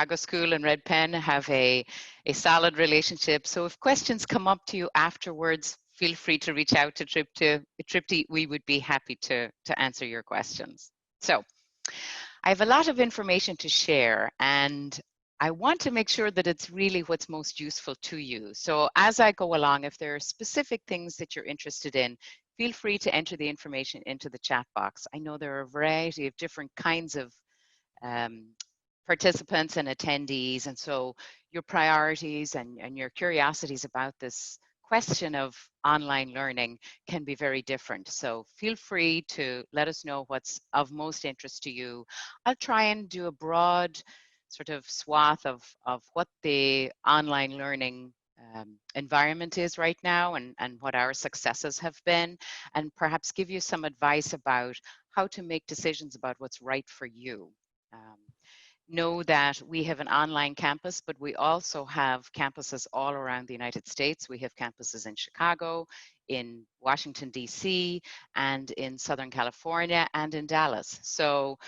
Chicago School and Red Pen have a solid relationship. So if questions come up to you afterwards, feel free to reach out to Tripti. We would be happy to answer your questions. So I have a lot of information to share, and I want to make sure that it's really what's most useful to you. So as I go along, if there are specific things that you're interested in, feel free to enter the information into the chat box. I know there are a variety of different kinds of participants and attendees, and so your priorities and your curiosities about this question of online learning can be very different. So feel free to let us know what's of most interest to you. I'll try and do a broad sort of swath of what the online learning environment is right now and what our successes have been, and perhaps give you some advice about how to make decisions about what's right for you. Know that we have an online campus, but we also have campuses all around the United States. We have campuses in Chicago, in Washington, D.C., and in Southern California, and in Dallas. So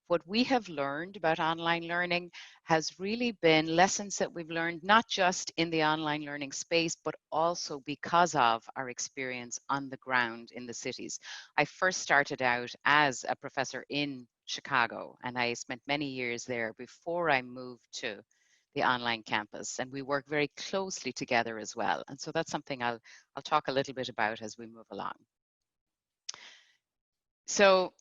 what we have learned about online learning has really been lessons that we've learned not just in the online learning space, but also because of our experience on the ground in the cities. I first started out as a professor in Chicago, and I spent many years there before I moved to the online campus, and we work very closely together as well. And so that's something I'll talk a little bit about as we move along. So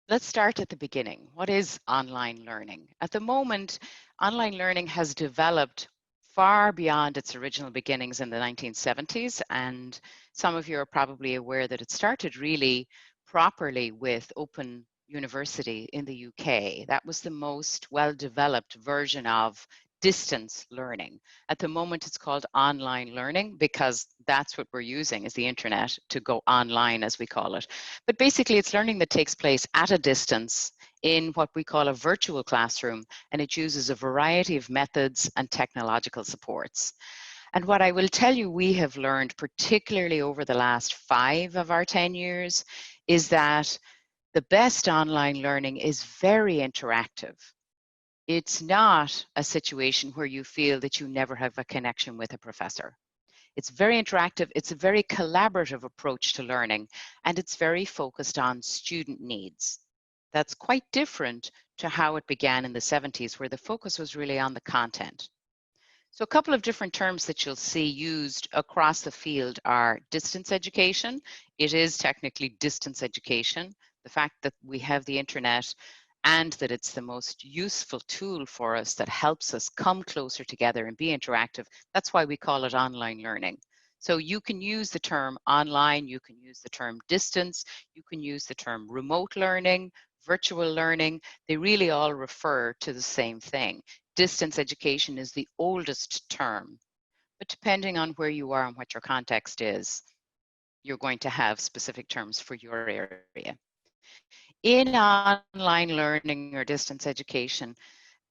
let's start at the beginning. What is online learning? At the moment, online learning has developed far beyond its original beginnings in the 1970s, and some of you are probably aware that it started really properly with Open University in the UK. That was the most well-developed version of distance learning. At the moment, it's called online learning because that's what we're using, is the internet to go online, as we call it. But basically, it's learning that takes place at a distance in what we call a virtual classroom, and it uses a variety of methods and technological supports. And what I will tell you we have learned, particularly over the last 5 of our 10 years, is that the best online learning is very interactive. It's not a situation where you feel that you never have a connection with a professor. It's very interactive, it's a very collaborative approach to learning, and it's very focused on student needs. That's quite different to how it began in the 70s, where the focus was really on the content. So a couple of different terms that you'll see used across the field are distance education. It is technically distance education. The fact that we have the internet and that it's the most useful tool for us that helps us come closer together and be interactive, that's why we call it online learning. So you can use the term online, you can use the term distance, you can use the term remote learning, virtual learning. They really all refer to the same thing. Distance education is the oldest term, but depending on where you are and what your context is, you're going to have specific terms for your area. In online learning or distance education,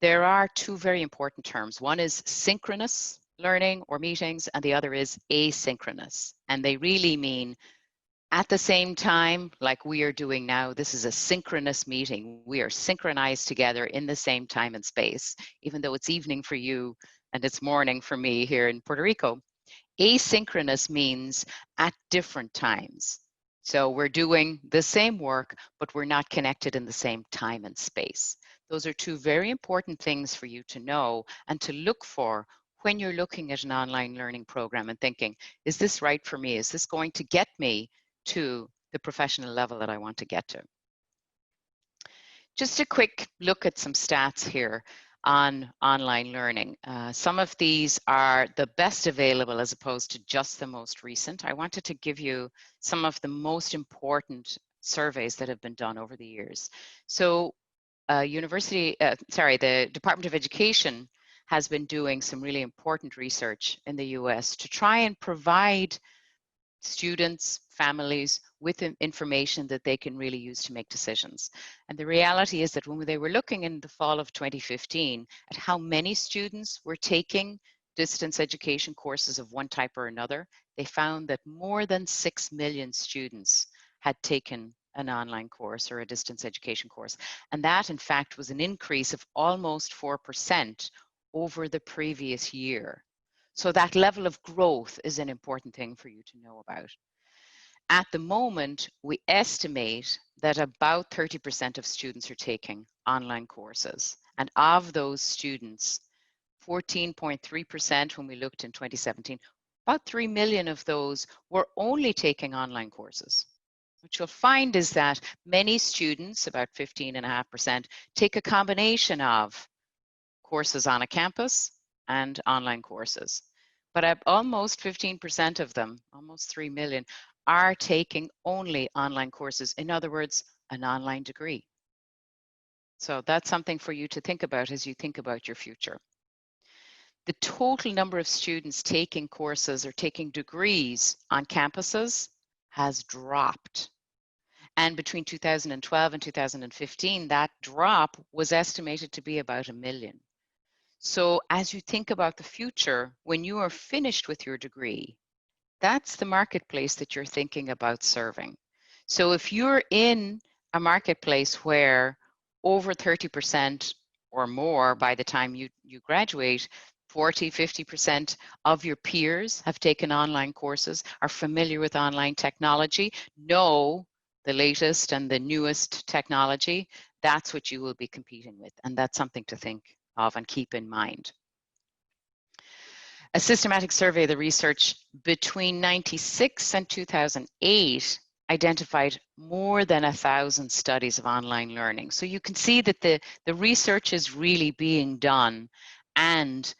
there are 2 very important terms. One is synchronous learning or meetings, and the other is asynchronous. And they really mean at the same time, like we are doing now. This is a synchronous meeting. We are synchronized together in the same time and space, even though it's evening for you and it's morning for me here in Puerto Rico. Asynchronous means at different times. So we're doing the same work, but we're not connected in the same time and space. Those are 2 very important things for you to know and to look for when you're looking at an online learning program and thinking, is this right for me? Is this going to get me to the professional level that I want to get to? Just a quick look at some stats here on online learning. Some of these are the best available as opposed to just the most recent. I wanted to give you some of the most important surveys that have been done over the years. So the Department of Education has been doing some really important research in the US to try and provide students, families with information that they can really use to make decisions. And the reality is that when they were looking in the fall of 2015 at how many students were taking distance education courses of one type or another, they found that more than 6 million students had taken an online course or a distance education course. And that, in fact, was an increase of almost 4% over the previous year. So that level of growth is an important thing for you to know about. At the moment, we estimate that about 30% of students are taking online courses. And of those students, 14.3% when we looked in 2017, about 3 million of those were only taking online courses. What you'll find is that many students, about 15.5%, take a combination of courses on a campus and online courses. But almost 15% of them, almost 3 million, are taking only online courses. In other words, an online degree. So that's something for you to think about as you think about your future. The total number of students taking courses or taking degrees on campuses has dropped. And between 2012 and 2015, that drop was estimated to be about 1 million. So as you think about the future, when you are finished with your degree, that's the marketplace that you're thinking about serving. So if you're in a marketplace where over 30% or more by the time you graduate, 40, 50% of your peers have taken online courses, are familiar with online technology, know the latest and the newest technology, that's what you will be competing with. And that's something to think of and keep in mind. A systematic survey of the research between 96 and 2008 identified more than 1,000 studies of online learning. So you can see that the research is really being done, and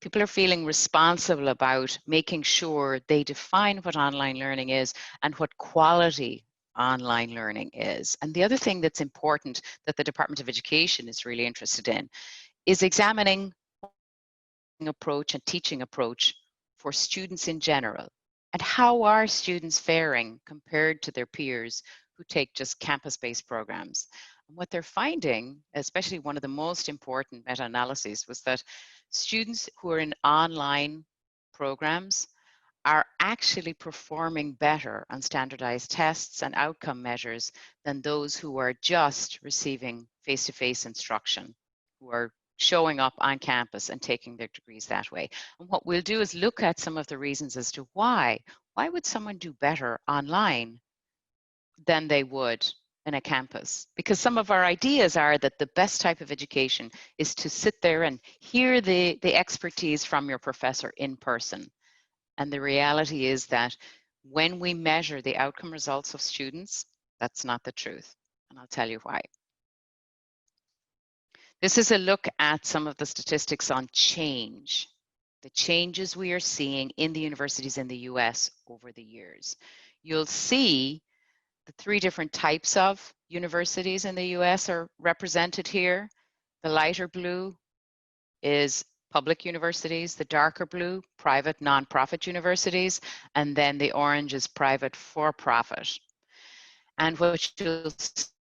people are feeling responsible about making sure they define what online learning is and what quality online learning is. And the other thing that's important that the Department of Education is really interested in is examining approach and teaching approach for students in general. And how are students faring compared to their peers who take just campus-based programs? And what they're finding, especially one of the most important meta-analyses, was that students who are in online programs are actually performing better on standardized tests and outcome measures than those who are just receiving face-to-face instruction, who are showing up on campus and taking their degrees that way. And what we'll do is look at some of the reasons as to why. Why would someone do better online than they would in a campus? Because some of our ideas are that the best type of education is to sit there and hear the expertise from your professor in person. And the reality is that when we measure the outcome results of students, that's not the truth. And I'll tell you why. This is a look at some of the statistics on change, the changes we are seeing in the universities in the US over the years. You'll see the 3 different types of universities in the US are represented here. The lighter blue is public universities, the darker blue, private nonprofit universities, and then the orange is private for-profit. And what you'll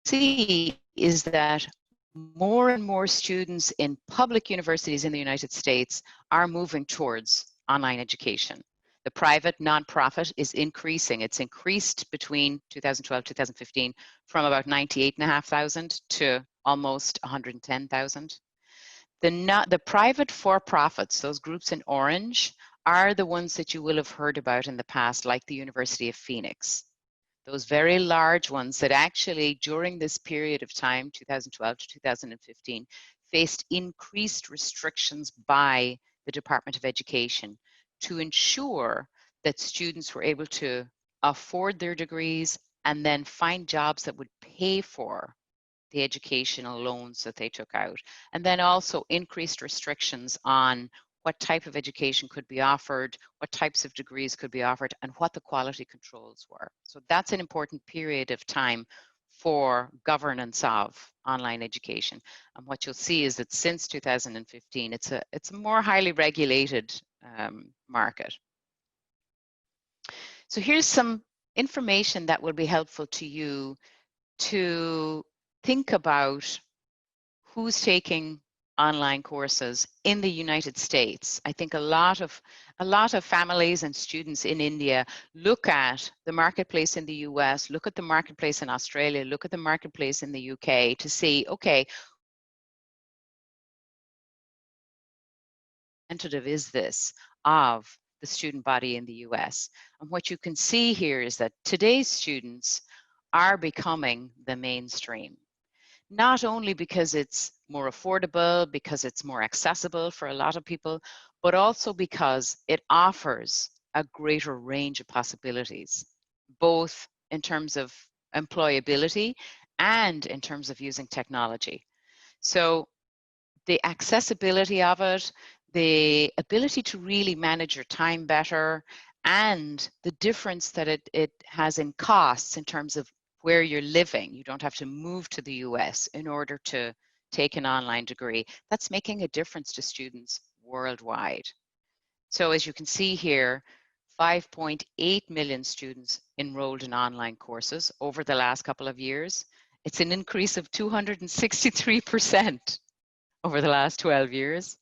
see is that more and more students in public universities in the United States are moving towards online education. The private nonprofit is increasing. It's increased between 2012 2015 from about 98,500 to almost 110,000. The private for-profits, those groups in orange, are the ones that you will have heard about in the past, like the University of Phoenix. Those very large ones that actually, during this period of time, 2012 to 2015, faced increased restrictions by the Department of Education to ensure that students were able to afford their degrees and then find jobs that would pay for the educational loans that they took out. And then also increased restrictions on what type of education could be offered, what types of degrees could be offered, and what the quality controls were. So that's an important period of time for governance of online education. And what you'll see is that since 2015, it's a more highly regulated market. So here's some information that will be helpful to you to think about who's taking online courses in the United States. I think a lot of families and students in India look at the marketplace in the US, look at the marketplace in Australia, look at the marketplace in the UK to see, okay, representative is this of the student body in the US? And what you can see here is that today's students are becoming the mainstream, not only because it's more affordable, because it's more accessible for a lot of people, but also because it offers a greater range of possibilities, both in terms of employability and in terms of using technology. So the accessibility of it, the ability to really manage your time better, and the difference that it has in costs in terms of where you're living. You don't have to move to the US in order to take an online degree. That's making a difference to students worldwide. So as you can see here, 5.8 million students enrolled in online courses over the last couple of years. It's an increase of 263% over the last 12 years.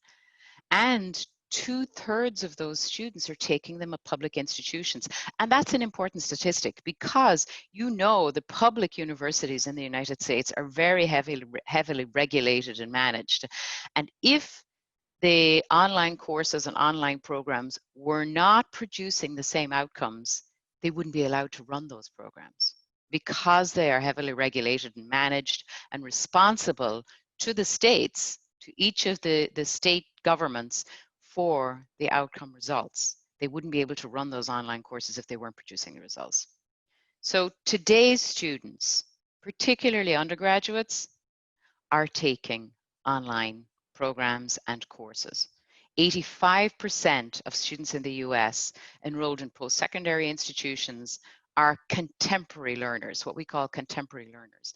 And 2/3 of those students are taking them at public institutions. And that's an important statistic because you know the public universities in the United States are very heavily regulated and managed. And if the online courses and online programs were not producing the same outcomes, they wouldn't be allowed to run those programs because they are heavily regulated and managed and responsible to the states, to each of the state governments for the outcome results. They wouldn't be able to run those online courses if they weren't producing the results. So today's students, particularly undergraduates, are taking online programs and courses. 85% of students in the US enrolled in post-secondary institutions are contemporary learners, what we call contemporary learners.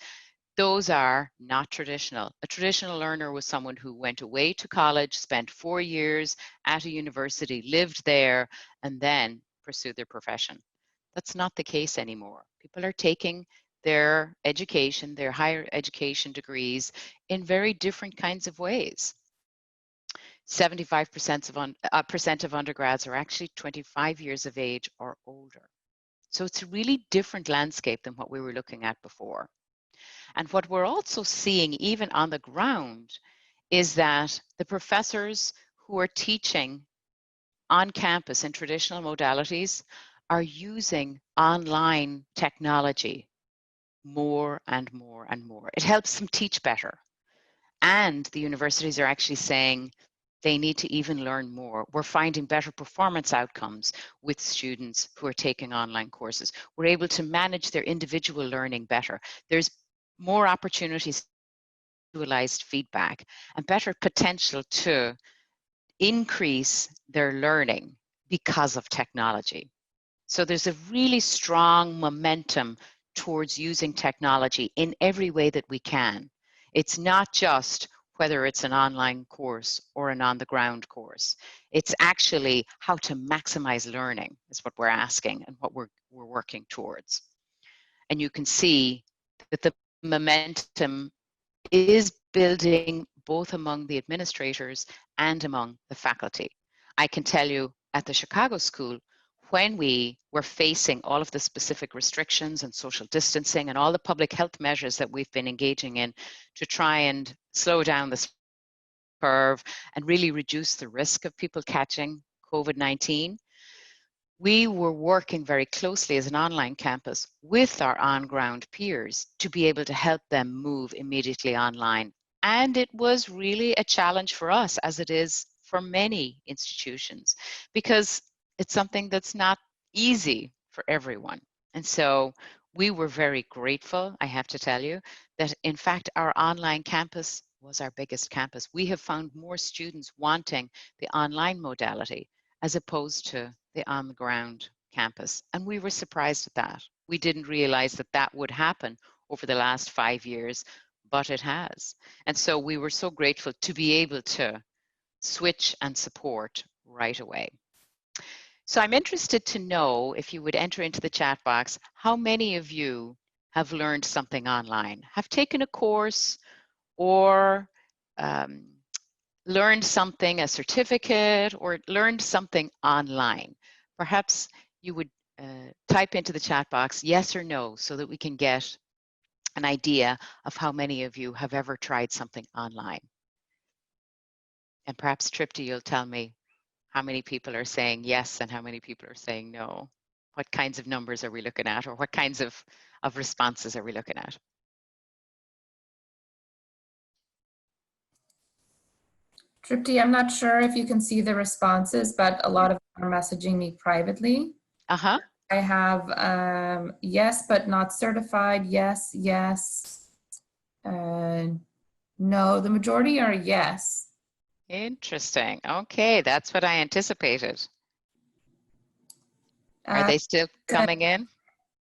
Those are not traditional. A traditional learner was someone who went away to college, spent 4 years at a university, lived there, and then pursued their profession. That's not the case anymore. People are taking their education, their higher education degrees in very different kinds of ways. 75% of undergrads are actually 25 years of age or older. So it's a really different landscape than what we were looking at before. And what we're also seeing even on the ground is that the professors who are teaching on campus in traditional modalities are using online technology more and more and more. It helps them teach better. And the universities are actually saying they need to even learn more. We're finding better performance outcomes with students who are taking online courses. We're able to manage their individual learning better. There's more opportunities to individualized feedback and better potential to increase their learning because of technology. So there's a really strong momentum towards using technology in every way that we can. It's not just whether it's an online course or an on-the-ground course. It's actually how to maximize learning is what we're asking and what we're working towards. And you can see that the momentum is building both among the administrators and among the faculty. I can tell you at the Chicago School, when we were facing all of the specific restrictions and social distancing and all the public health measures that we've been engaging in to try and slow down the curve and really reduce the risk of people catching COVID-19, we were working very closely as an online campus with our on-ground peers to be able to help them move immediately online. And it was really a challenge for us, as it is for many institutions, because it's something that's not easy for everyone. And so we were very grateful, I have to tell you, that in fact our online campus was our biggest campus. We have found more students wanting the online modality as opposed to the on-the-ground campus. And we were surprised at that. We didn't realize that that would happen over the last 5 years, but it has. And so we were so grateful to be able to switch and support right away. So I'm interested to know, if you would enter into the chat box, how many of you have learned something online, have taken a course or learned something, a certificate, or learned something online. Perhaps you would type into the chat box yes or no so that we can get an idea of how many of you have ever tried something online. And perhaps Tripti, you'll tell me how many people are saying yes and how many people are saying no? What kinds of numbers are we looking at, or what kinds of responses are we looking at? Tripti, I'm not sure if you can see the responses, but a lot of them are messaging me privately. Uh-huh. I have yes, but not certified, yes, yes. No, the majority are yes. Interesting. Okay, that's what I anticipated. Are they still coming in?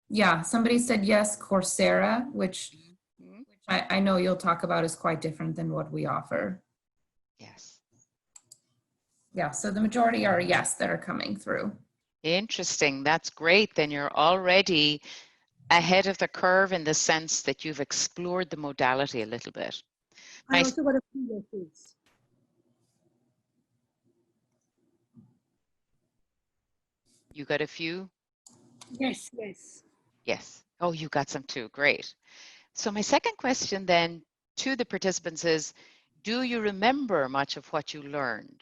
Yeah, somebody said yes, Coursera, which Mhm. I know you'll talk about is quite different than what we offer. Yes. Yeah, so the majority are yes that are coming through. Interesting. That's great. Then you're already ahead of the curve in the sense that you've explored the modality a little bit. I also got a few yeses. You got a few? Yes, yes. Yes. Oh, you got some too. Great. So my second question then to the participants is, do you remember much of what you learned?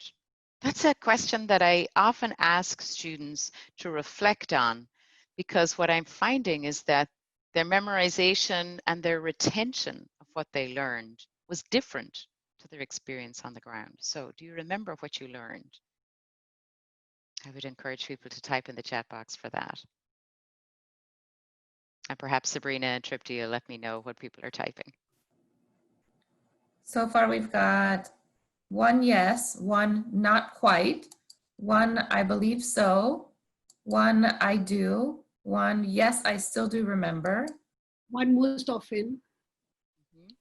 That's a question that I often ask students to reflect on, because what I'm finding is that their memorization and their retention of what they learned was different to their experience on the ground. So do you remember what you learned? I would encourage people to type in the chat box for that. And perhaps Sabrina and Tripti will let me know what people are typing. So far we've got one yes, one not quite, one I believe so, one I do, one yes, I still do remember. One most often. Mhm.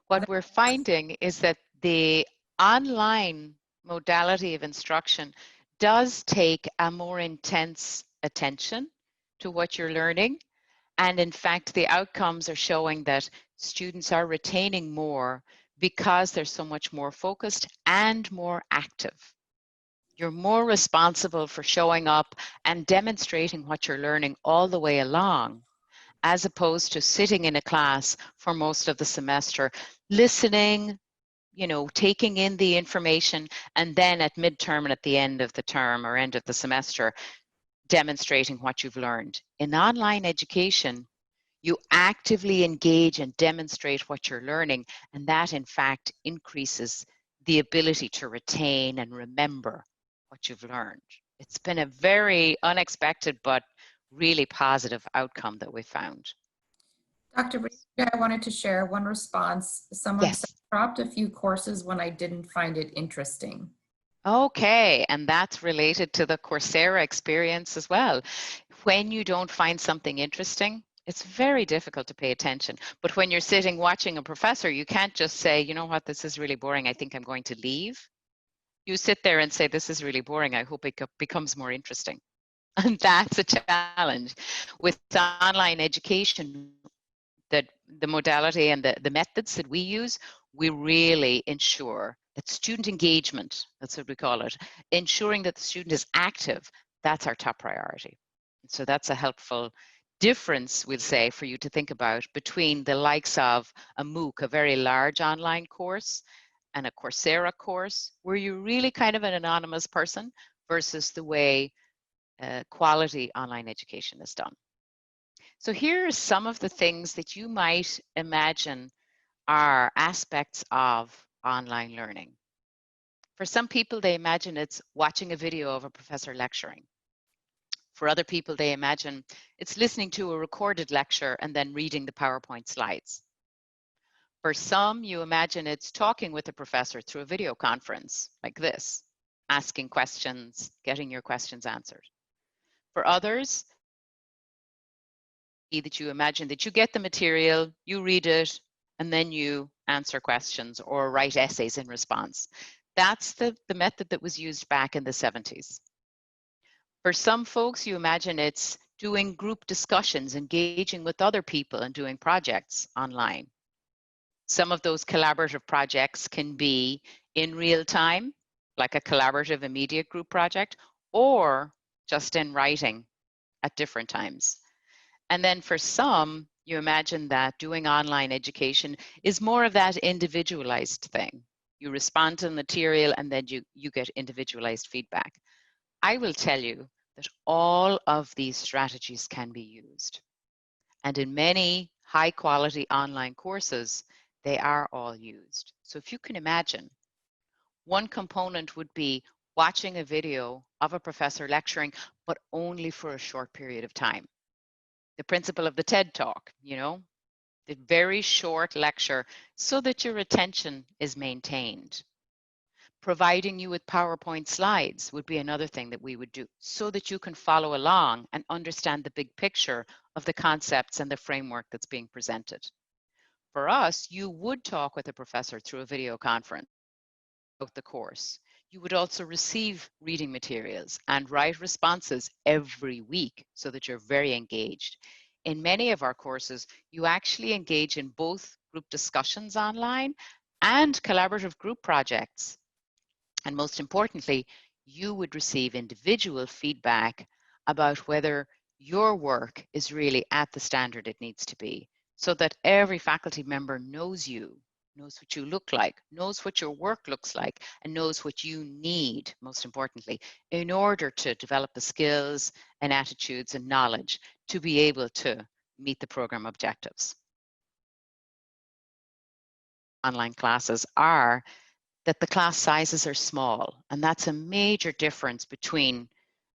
What we're finding is that the online modality of instruction does take a more intense attention to what you're learning. And in fact, the outcomes are showing that students are retaining more because they're so much more focused and more active. You're more responsible for showing up and demonstrating what you're learning all the way along, as opposed to sitting in a class for most of the semester, listening, taking in the information, and then at midterm and at the end of the term or end of the semester, demonstrating what you've learned. In online education, you actively engage and demonstrate what you're learning, and that in fact increases the ability to retain and remember what you've learned. It's been a very unexpected but really positive outcome that we found. Dr. Breeda, I wanted to share one response. Someone said, Yes. dropped a few courses when I didn't find it interesting. Okay, and that's related to the Coursera experience as well. When you don't find something interesting, it's very difficult to pay attention. But when you're sitting watching a professor, you can't just say, you know what, this is really boring, I think I'm going to leave. You sit there and say, this is really boring, I hope it becomes more interesting. And that's a challenge. With online education, that the modality and the methods that we use, we really ensure that student engagement, that's what we call it, ensuring that the student is active, that's our top priority. So that's a helpful difference, we'll say, for you to think about between the likes of a MOOC, a very large online course, and a Coursera course, where you're really kind of an anonymous person, versus the way quality online education is done. So here are some of the things that you might imagine are aspects of online learning. For some people, they imagine it's watching a video of a professor lecturing. For other people, they imagine it's listening to a recorded lecture and then reading the PowerPoint slides. For some, you imagine it's talking with a professor through a video conference like this, asking questions, getting your questions answered. For others, that you imagine that you get the material, you read it, and then you answer questions or write essays in response. That's the method that was used back in the 70s. For some folks, you imagine it's doing group discussions, engaging with other people and doing projects online. Some of those collaborative projects can be in real time, like a collaborative immediate group project, or just in writing at different times. And then for some, You imagine that doing online education is more of that individualized thing. You respond to the material and then you get individualized feedback. I will tell you that all of these strategies can be used. And in many high quality online courses, they are all used. So if you can imagine, one component would be watching a video of a professor lecturing, but only for a short period of time. The principle of the TED Talk, you know, the very short lecture so that your attention is maintained. Providing you with PowerPoint slides would be another thing that we would do so that you can follow along and understand the big picture of the concepts and the framework that's being presented. For us, you would talk with a professor through a video conference about the course. You would also receive reading materials and write responses every week so that you're very engaged. In many of our courses, you actually engage in both group discussions online and collaborative group projects. And most importantly, you would receive individual feedback about whether your work is really at the standard it needs to be, so that every faculty member knows you, knows what you look like, knows what your work looks like, and knows what you need, most importantly, in order to develop the skills and attitudes and knowledge to be able to meet the program objectives. Online classes are that the class sizes are small, and that's a major difference between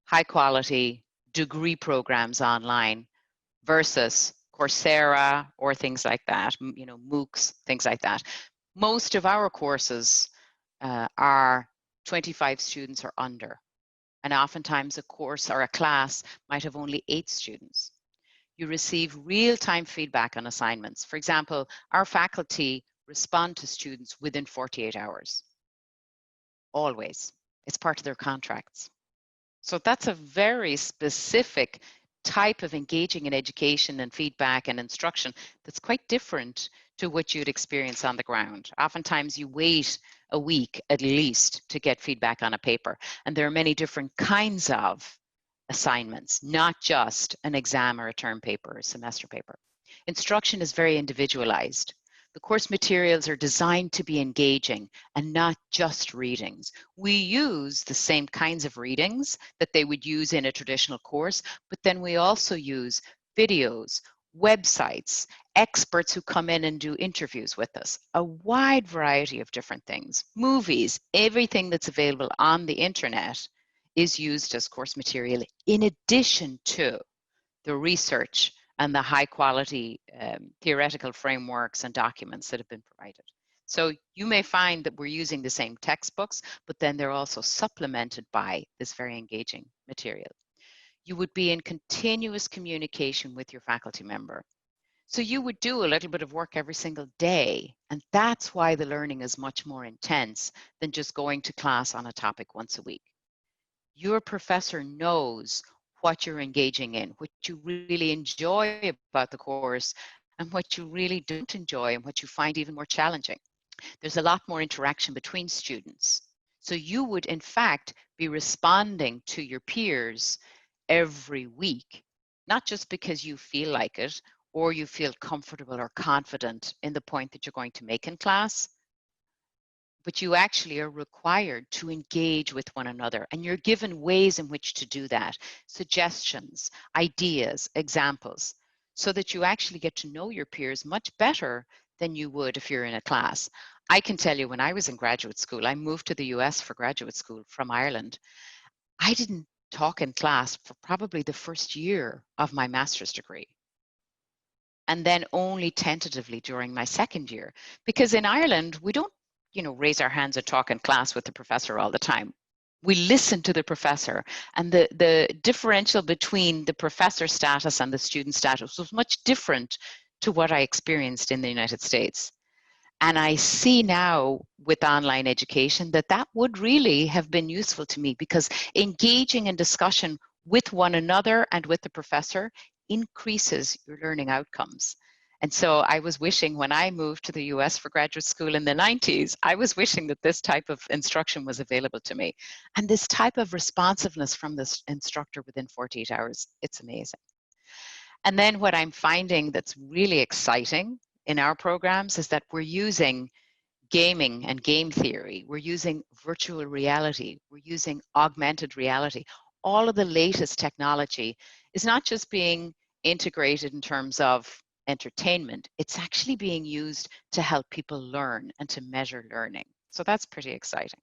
high quality degree programs online versus Coursera or things like that, you know, MOOCs, things like that. Most of our courses are 25 students or under, and oftentimes a course or a class might have only 8 students. You receive real-time feedback on assignments. For example, our faculty respond to students within 48 hours. Always. It's part of their contracts. So that's a very specific type of engaging in education and feedback and instruction that's quite different to what you'd experience on the ground. Oftentimes you wait a week at least to get feedback on a paper. And there are many different kinds of assignments, not just an exam or a term paper or a semester paper. Instruction is very individualized. The course materials are designed to be engaging and not just readings. We use the same kinds of readings that they would use in a traditional course, but then we also use videos, websites, experts who come in and do interviews with us, a wide variety of different things, movies, everything that's available on the internet is used as course material in addition to the research and the high quality theoretical frameworks and documents that have been provided. So you may find that we're using the same textbooks, but then they're also supplemented by this very engaging material. You would be in continuous communication with your faculty member. So you would do a little bit of work every single day, and that's why the learning is much more intense than just going to class on a topic once a week. Your professor knows what you're engaging in, what you really enjoy about the course, and what you really don't enjoy and what you find even more challenging. There's a lot more interaction between students. So you would, in fact, be responding to your peers every week, not just because you feel like it or you feel comfortable or confident in the point that you're going to make in class, but you actually are required to engage with one another, and you're given ways in which to do that, suggestions, ideas, examples, so that you actually get to know your peers much better than you would if you're in a class. I can tell you, when I was in graduate school, I moved to the US for graduate school from Ireland. I didn't talk in class for probably the first year of my master's degree, and then only tentatively during my second year, because in Ireland we don't, you know, raise our hands and talk in class with the professor all the time. We listen to the professor, and the differential between the professor status and the student status was much different to what I experienced in the United States. And I see now with online education that that would really have been useful to me, because engaging in discussion with one another and with the professor increases your learning outcomes. And so I was wishing, when I moved to the US for graduate school in the 90s, I was wishing that this type of instruction was available to me. And this type of responsiveness from this instructor within 48 hours, it's amazing. And then what I'm finding that's really exciting in our programs is that we're using gaming and game theory. We're using virtual reality. We're using augmented reality. All of the latest technology is not just being integrated in terms of entertainment, it's actually being used to help people learn and to measure learning. So that's pretty exciting.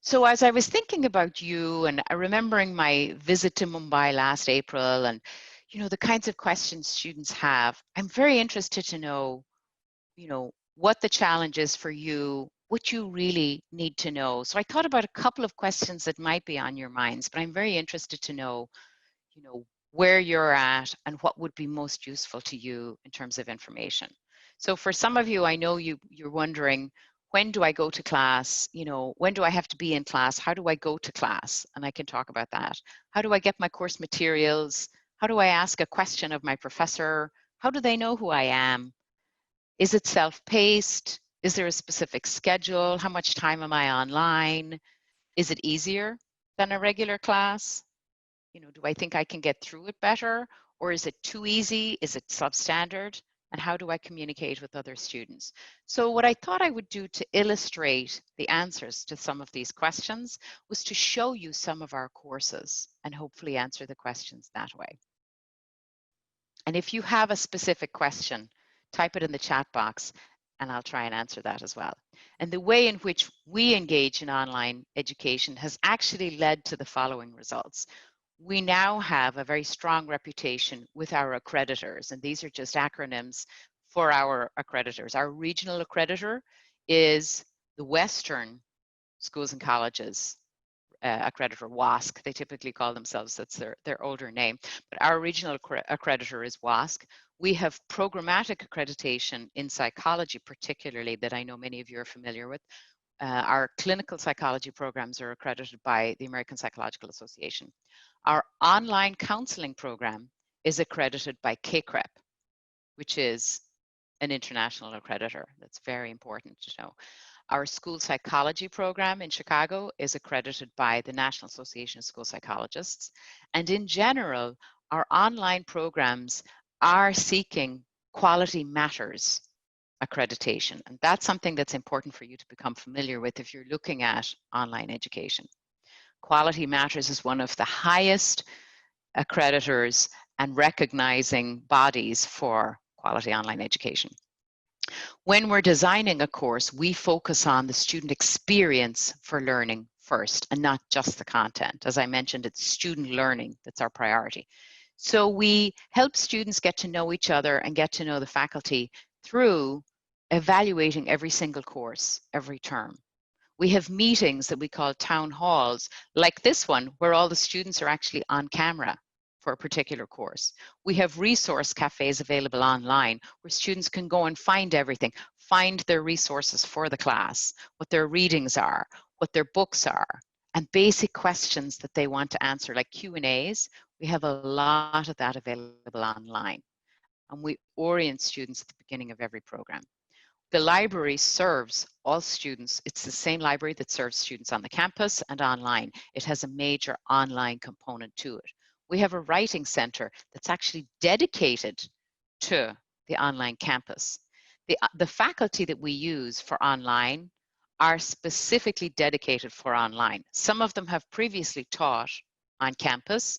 So as I was thinking about you and remembering my visit to Mumbai last April and, you know, the kinds of questions students have, I'm very interested to know, you know, what the challenge is for you, what you really need to know. So I thought about a couple of questions that might be on your minds, but I'm very interested to know, you know, where you're at and what would be most useful to you in terms of information. So for some of you, I know you're wondering, when do I go to class? You know, when do I have to be in class? How do I go to class? And I can talk about that. How do I get my course materials? How do I ask a question of my professor? How do they know who I am? Is it self-paced? Is there a specific schedule? How much time am I online? Is it easier than a regular class? You know, do I think I can get through it better? Or is it too easy? Is it substandard? And how do I communicate with other students? So what I thought I would do to illustrate the answers to some of these questions was to show you some of our courses and hopefully answer the questions that way. And if you have a specific question, type it in the chat box and I'll try and answer that as well. And the way in which we engage in online education has actually led to the following results. We now have a very strong reputation with our accreditors, and these are just acronyms for our accreditors. Our regional accreditor is the Western Schools and Colleges accreditor, WASC. They typically call themselves, that's their older name, but our regional accreditor is WASC. We have programmatic accreditation in psychology, particularly, that I know many of you are familiar with. Our clinical psychology programs are accredited by the American Psychological Association. Our online counseling program is accredited by CACREP, which is an international accreditor. That's very important to know. Our school psychology program in Chicago is accredited by the National Association of School Psychologists. And in general, our online programs are seeking Quality Matters accreditation. And that's something that's important for you to become familiar with if you're looking at online education. Quality Matters is one of the highest accreditors and recognizing bodies for quality online education. When we're designing a course, we focus on the student experience for learning first and not just the content. As I mentioned, it's student learning that's our priority. So we help students get to know each other and get to know the faculty through evaluating every single course, every term. We have meetings that we call town halls, like this one, where all the students are actually on camera for a particular course. We have resource cafes available online where students can go and find everything, find their resources for the class, what their readings are, what their books are, and basic questions that they want to answer, like Q&As. We have a lot of that available online. And we orient students at the beginning of every program. The library serves all students. It's the same library that serves students on the campus and online. It has a major online component to it. We have a writing center that's actually dedicated to the online campus. The faculty that we use for online are specifically dedicated for online. Some of them have previously taught on campus,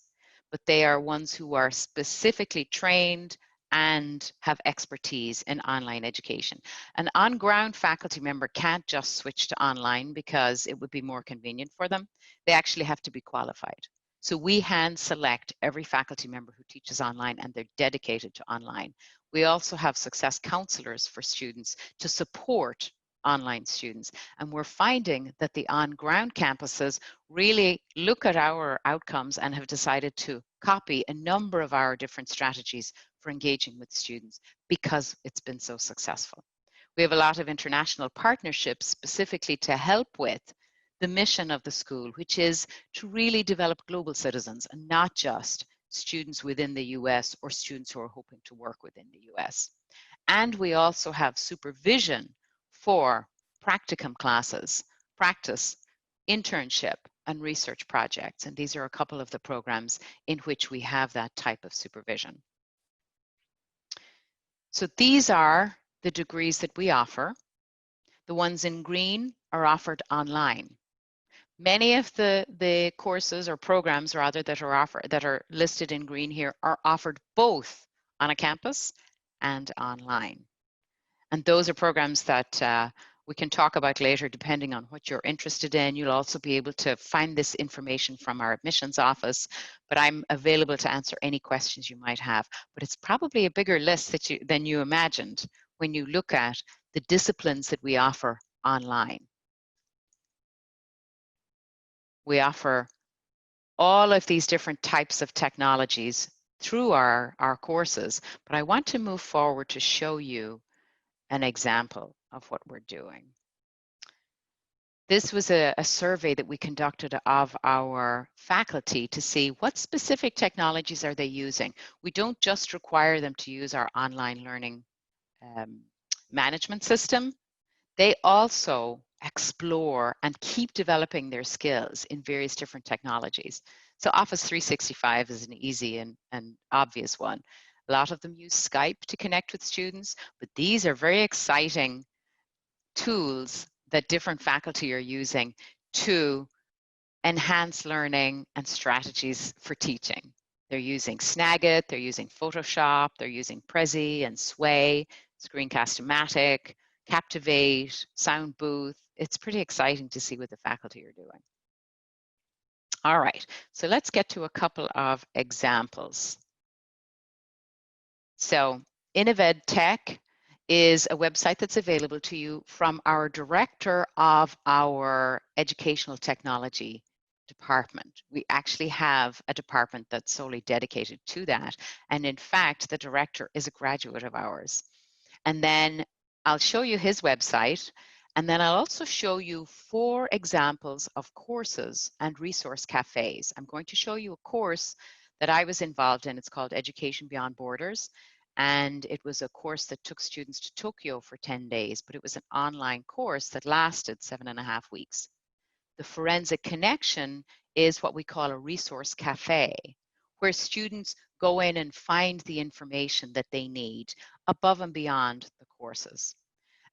but they are ones who are specifically trained and have expertise in online education. An on-ground faculty member can't just switch to online because it would be more convenient for them. They actually have to be qualified. So we hand select every faculty member who teaches online, and they're dedicated to online. We also have success counselors for students to support online students. And we're finding that the on-ground campuses really look at our outcomes and have decided to copy a number of our different strategies for engaging with students because it's been so successful. We have a lot of international partnerships specifically to help with the mission of the school, which is to really develop global citizens and not just students within the US or students who are hoping to work within the US. And we also have supervision for practicum classes, practice, internship, and research projects. And these are a couple of the programs in which we have that type of supervision. So these are the degrees that we offer. The ones in green are offered online. Many of the courses or programs rather that are listed in green here are offered both on a campus and online. And those are programs that we can talk about later depending on what you're interested in. You'll also be able to find this information from our admissions office, but I'm available to answer any questions you might have. But it's probably a bigger list than you imagined when you look at the disciplines that we offer online. We offer all of these different types of technologies through our courses, but I want to move forward to show you an example of what we're doing. This was a survey that we conducted of our faculty to see what specific technologies are they using. We don't just require them to use our online learning management system. They also explore and keep developing their skills in various different technologies. So Office 365 is an easy and obvious one. A lot of them use Skype to connect with students, but these are very exciting tools that different faculty are using to enhance learning and strategies for teaching. They're using Snagit, they're using Photoshop, they're using Prezi and Sway, Screencast-O-Matic, Captivate, Sound Booth. It's pretty exciting to see what the faculty are doing. All right, so let's get to a couple of examples. So Innoved Tech is a website that's available to you from our director of our educational technology department. We actually have a department that's solely dedicated to that. And in fact, the director is a graduate of ours. And then I'll show you his website. And then I'll also show you 4 examples of courses and resource cafes. I'm going to show you a course that I was involved in. It's called Education Beyond Borders. And it was a course that took students to Tokyo for 10 days, but it was an online course that lasted 7.5 weeks. The Forensic Connection is what we call a resource cafe, where students go in and find the information that they need above and beyond the courses.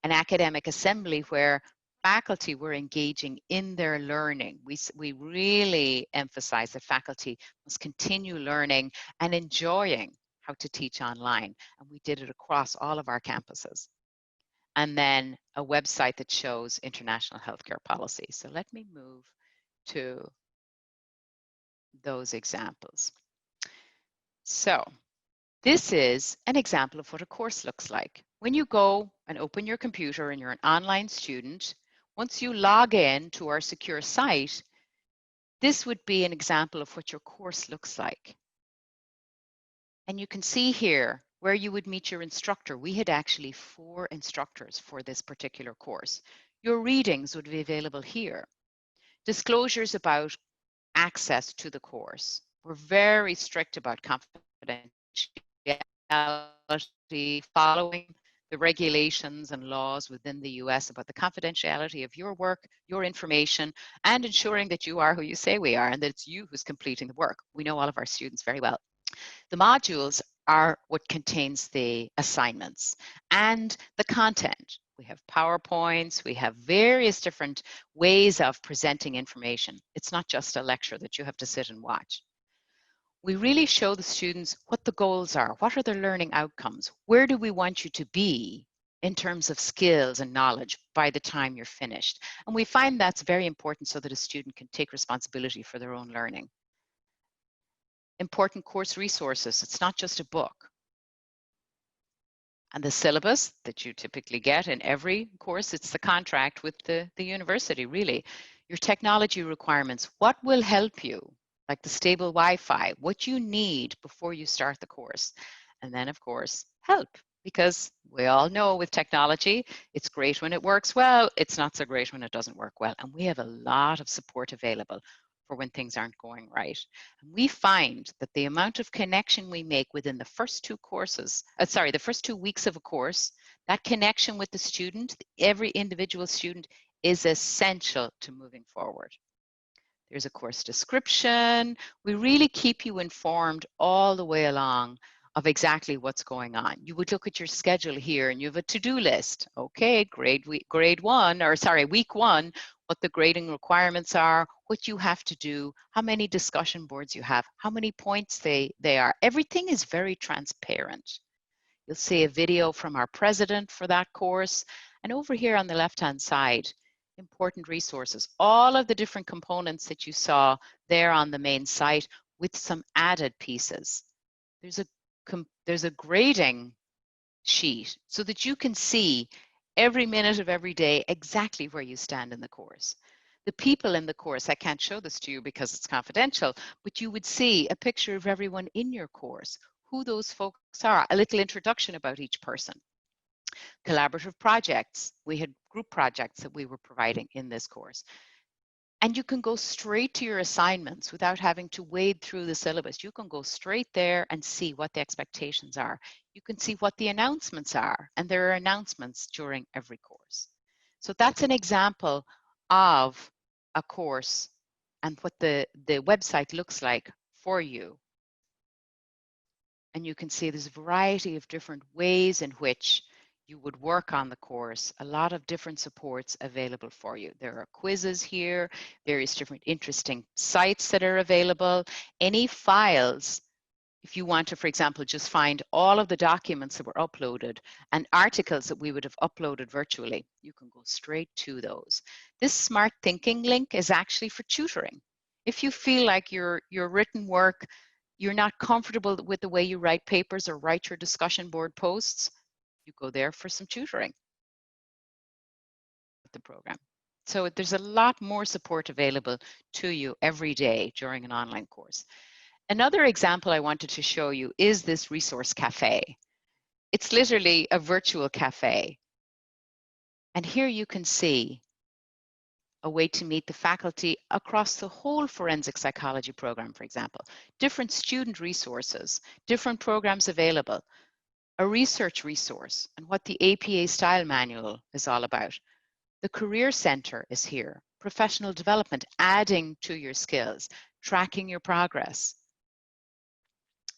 An Academic Assembly where faculty were engaging in their learning. We really emphasize that faculty must continue learning and enjoying how to teach online. And we did it across all of our campuses. And then a website that shows international healthcare policy. So let me move to those examples. So this is an example of what a course looks like. When you go and open your computer and you're an online student, once you log in to our secure site, this would be an example of what your course looks like. And you can see here where you would meet your instructor. We had actually 4 instructors for this particular course. Your readings would be available here. Disclosures about access to the course. We're very strict about confidentiality, following the regulations and laws within the US about the confidentiality of your work, your information, and ensuring that you are who you say we are and that it's you who's completing the work. We know all of our students very well. The modules are what contains the assignments and the content. We have PowerPoints, we have various different ways of presenting information. It's not just a lecture that you have to sit and watch. We really show the students what the goals are, what are their learning outcomes, where do we want you to be in terms of skills and knowledge by the time you're finished. And we find that's very important so that a student can take responsibility for their own learning. Important course resources. It's not just a book. And the syllabus that you typically get in every course, it's the contract with the university, really. Your technology requirements, what will help you, like the stable Wi-Fi, what you need before you start the course. And then, of course, help, because we all know with technology, it's great when it works well, it's not so great when it doesn't work well. And we have a lot of support available for when things aren't going right. And we find that the amount of connection we make within the first 2 courses, the first 2 weeks of a course, that connection with the student, every individual student, is essential to moving forward. There's a course description. We really keep you informed all the way along of exactly what's going on. You would look at your schedule here and you have a to-do list. Okay, week one, what the grading requirements are, what you have to do, how many discussion boards you have, how many points they are. Everything is very transparent. You'll see a video from our president for that course. And over here on the left-hand side, important resources, all of the different components that you saw there on the main site with some added pieces. There's a grading sheet so that you can see every minute of every day exactly where you stand in the course. The people in the course, I can't show this to you because it's confidential, but you would see a picture of everyone in your course, who those folks are, a little introduction about each person. Collaborative projects, we had group projects that we were providing in this course. And you can go straight to your assignments without having to wade through the syllabus. You can go straight there and see what the expectations are. You can see what the announcements are, and there are announcements during every course. So that's an example of a course and what the website looks like for you. And you can see there's a variety of different ways in which you would work on the course, a lot of different supports available for you. There are quizzes here, various different interesting sites that are available, any files. If you want to, for example, just find all of the documents that were uploaded and articles that we would have uploaded virtually, you can go straight to those. This Smart Thinking link is actually for tutoring. If you feel like your written work, you're not comfortable with the way you write papers or write your discussion board posts, you go there for some tutoring with the program. So there's a lot more support available to you every day during an online course. Another example I wanted to show you is this resource cafe. It's literally a virtual cafe. And here you can see a way to meet the faculty across the whole forensic psychology program, for example. Different student resources, different programs available, a research resource, and what the APA style manual is all about. The Career Center is here, professional development, adding to your skills, tracking your progress.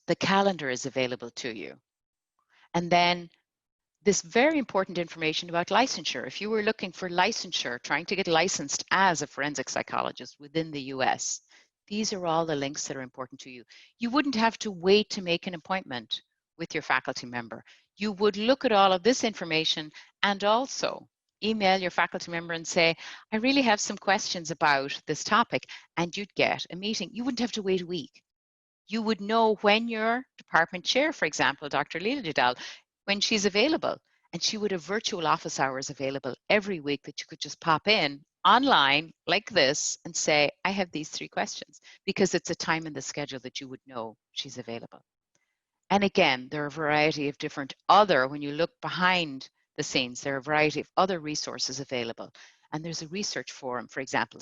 The calendar is available to you. And then this very important information about licensure. If you were looking for licensure, trying to get licensed as a forensic psychologist within the US, these are all the links that are important to you. You wouldn't have to wait to make an appointment with your faculty member. You would look at all of this information and also email your faculty member and say, I really have some questions about this topic, and you'd get a meeting. You wouldn't have to wait a week. You would know when your department chair, for example, Dr. Leila Jadal, when she's available, and she would have virtual office hours available every week that you could just pop in online like this and say, I have these 3 questions, because it's a time in the schedule that you would know she's available. And again, there are a variety of different other, when you look behind the scenes, there are a variety of other resources available. And there's a research forum, for example,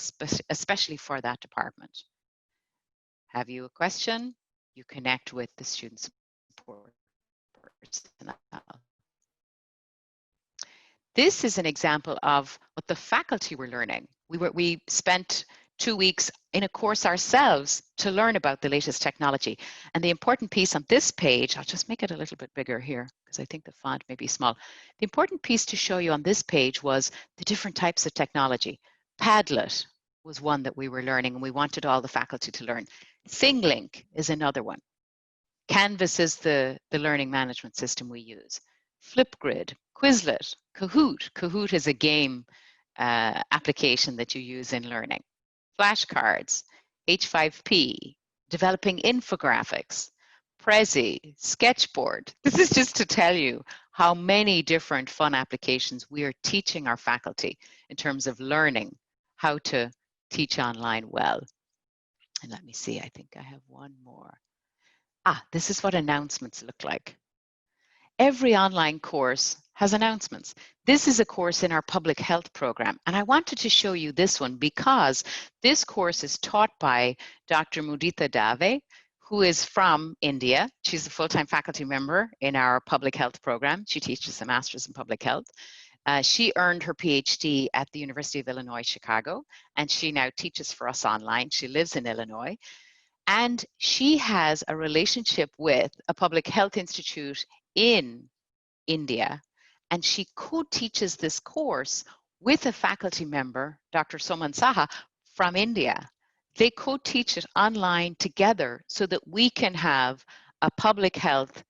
especially for that department. Have you a question? You connect with the student support personnel. This is an example of what the faculty were learning. We spent 2 weeks in a course ourselves to learn about the latest technology. And the important piece on this page, I'll just make it a little bit bigger here because I think the font may be small. The important piece to show you on this page was the different types of technology. Padlet was one that we were learning and we wanted all the faculty to learn. ThingLink is another one. Canvas is the learning management system we use. Flipgrid, Quizlet, Kahoot. Kahoot is a game application that you use in learning. Flashcards, H5P, developing infographics, Prezi, Sketchboard. This is just to tell you how many different fun applications we are teaching our faculty in terms of learning how to teach online well. And let me see, I think I have one more. This is what announcements look like. Every online course has announcements. This is a course in our public health program, and I wanted to show you this one because this course is taught by Dr. Mudita Dave, who is from India. She's a full-time faculty member in our public health program. She teaches a master's in public health. She earned her PhD at the University of Illinois, Chicago, and she now teaches for us online. She lives in Illinois, and she has a relationship with a public health institute in India, and she co-teaches this course with a faculty member, Dr. Soman Saha, from India. They co-teach it online together so that we can have a public health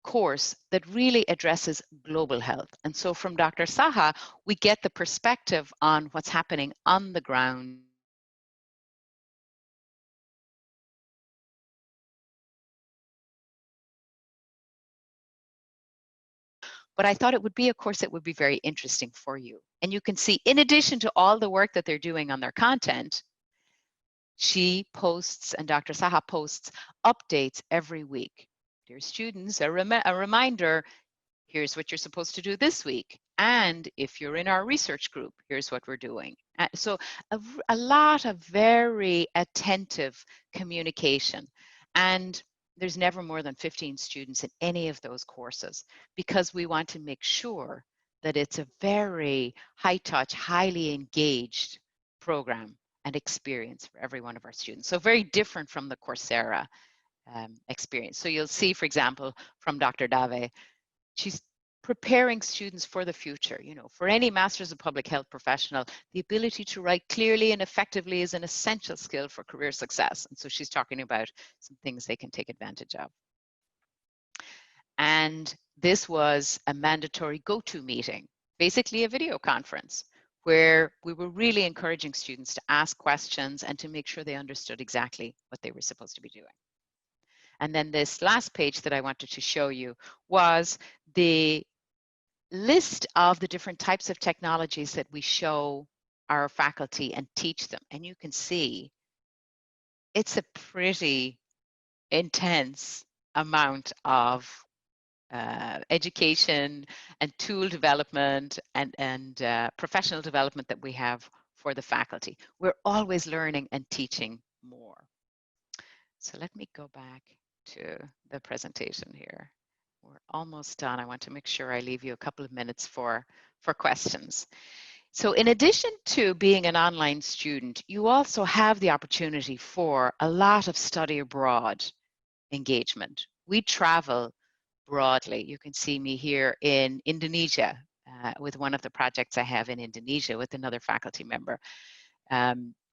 course that really addresses global health. And so from Dr. Saha, we get the perspective on what's happening on the ground. But I thought it would be a course that would be very interesting for you. And you can see, in addition to all the work that they're doing on their content, she posts, and Dr. Saha posts, updates every week. Dear students, a reminder, here's what you're supposed to do this week. And if you're in our research group, here's what we're doing. So a lot of very attentive communication. And there's never more than 15 students in any of those courses, because we want to make sure that it's a very high touch, highly engaged program and experience for every one of our students. So very different from the Coursera experience. So you'll see, for example, from Dr. Dave, she's preparing students for the future. You know, for any Masters of Public Health professional, the ability to write clearly and effectively is an essential skill for career success. And so she's talking about some things they can take advantage of. And this was a mandatory go-to meeting, basically a video conference, where we were really encouraging students to ask questions and to make sure they understood exactly what they were supposed to be doing. And then this last page that I wanted to show you was the list of the different types of technologies that we show our faculty and teach them. And you can see it's a pretty intense amount of education and tool development and professional development that we have for the faculty. We're always learning and teaching more. So let me go back to the presentation here. We're almost done. I want to make sure I leave you a couple of minutes for questions. So in addition to being an online student, you also have the opportunity for a lot of study abroad engagement. We travel broadly. You can see me here in Indonesia with one of the projects I have in Indonesia with another faculty member.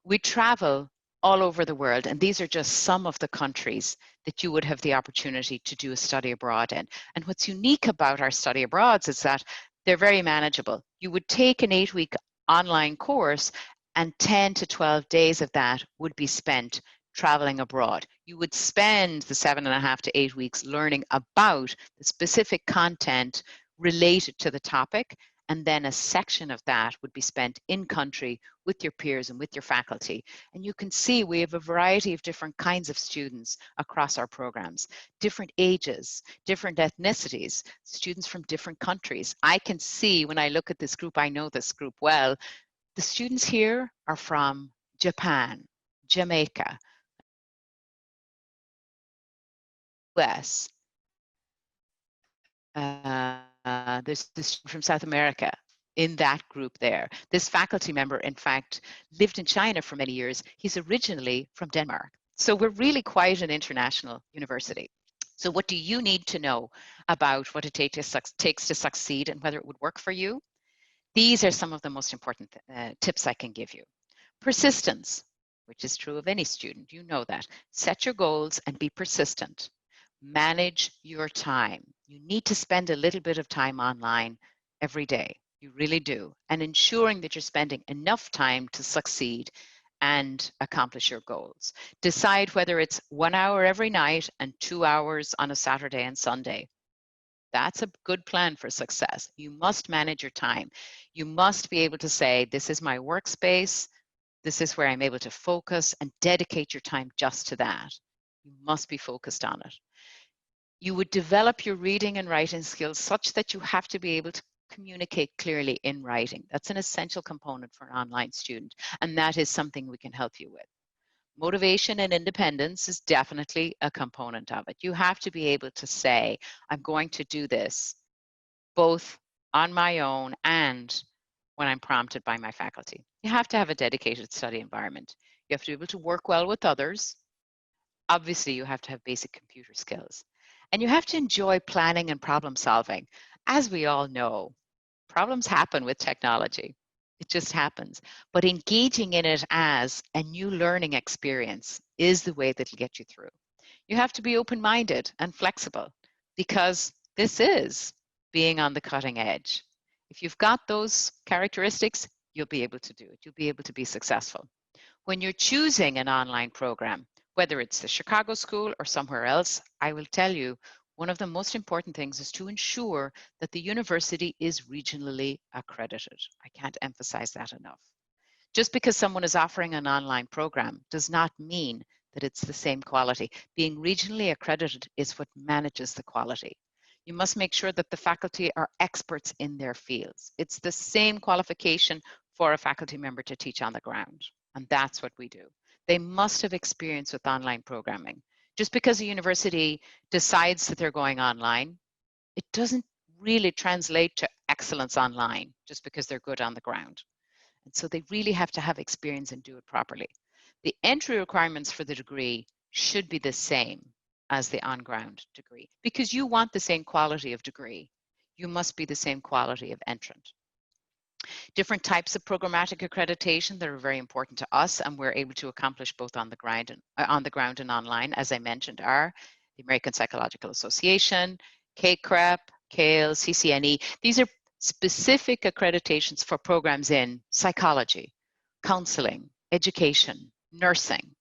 We travel all over the world, and these are just some of the countries that you would have the opportunity to do a study abroad in. And what's unique about our study abroads is that they're very manageable. You would take an 8-week online course, and 10 to 12 days of that would be spent traveling abroad. You would spend the 7.5 to 8 weeks learning about the specific content related to the topic, and then a section of that would be spent in country with your peers and with your faculty. And you can see we have a variety of different kinds of students across our programs, different ages, different ethnicities, students from different countries. I can see when I look at this group, I know this group well, the students here are from Japan, Jamaica, US, there's this from South America in that group there. This faculty member, in fact, lived in China for many years. He's originally from Denmark. So we're really quite an international university. So what do you need to know about what it takes to succeed and whether it would work for you? These are some of the most important tips I can give you. Persistence, which is true of any student, you know that. Set your goals and be persistent. Manage your time. You need to spend a little bit of time online every day. You really do. And ensuring that you're spending enough time to succeed and accomplish your goals. Decide whether it's 1 hour every night and 2 hours on a Saturday and Sunday. That's a good plan for success. You must manage your time. You must be able to say, this is my workspace. This is where I'm able to focus and dedicate your time just to that. You must be focused on it. You would develop your reading and writing skills such that you have to be able to communicate clearly in writing. That's an essential component for an online student, and that is something we can help you with. Motivation and independence is definitely a component of it. You have to be able to say, I'm going to do this, both on my own and when I'm prompted by my faculty. You have to have a dedicated study environment. You have to be able to work well with others. Obviously, you have to have basic computer skills. And you have to enjoy planning and problem solving. As we all know, problems happen with technology. It just happens. But engaging in it as a new learning experience is the way that will get you through. You have to be open-minded and flexible because this is being on the cutting edge. If you've got those characteristics, you'll be able to do it. You'll be able to be successful. When you're choosing an online program, whether it's the Chicago School or somewhere else, I will tell you, one of the most important things is to ensure that the university is regionally accredited. I can't emphasize that enough. Just because someone is offering an online program does not mean that it's the same quality. Being regionally accredited is what manages the quality. You must make sure that the faculty are experts in their fields. It's the same qualification for a faculty member to teach on the ground, and that's what we do. They must have experience with online programming. Just because a university decides that they're going online, it doesn't really translate to excellence online just because they're good on the ground. And so they really have to have experience and do it properly. The entry requirements for the degree should be the same as the on-ground degree because you want the same quality of degree. You must be the same quality of entrant. Different types of programmatic accreditation that are very important to us and we're able to accomplish both on the ground and online, as I mentioned, are the American Psychological Association, CACREP, CALE, CCNE. These are specific accreditations for programs in psychology, counseling, education, nursing.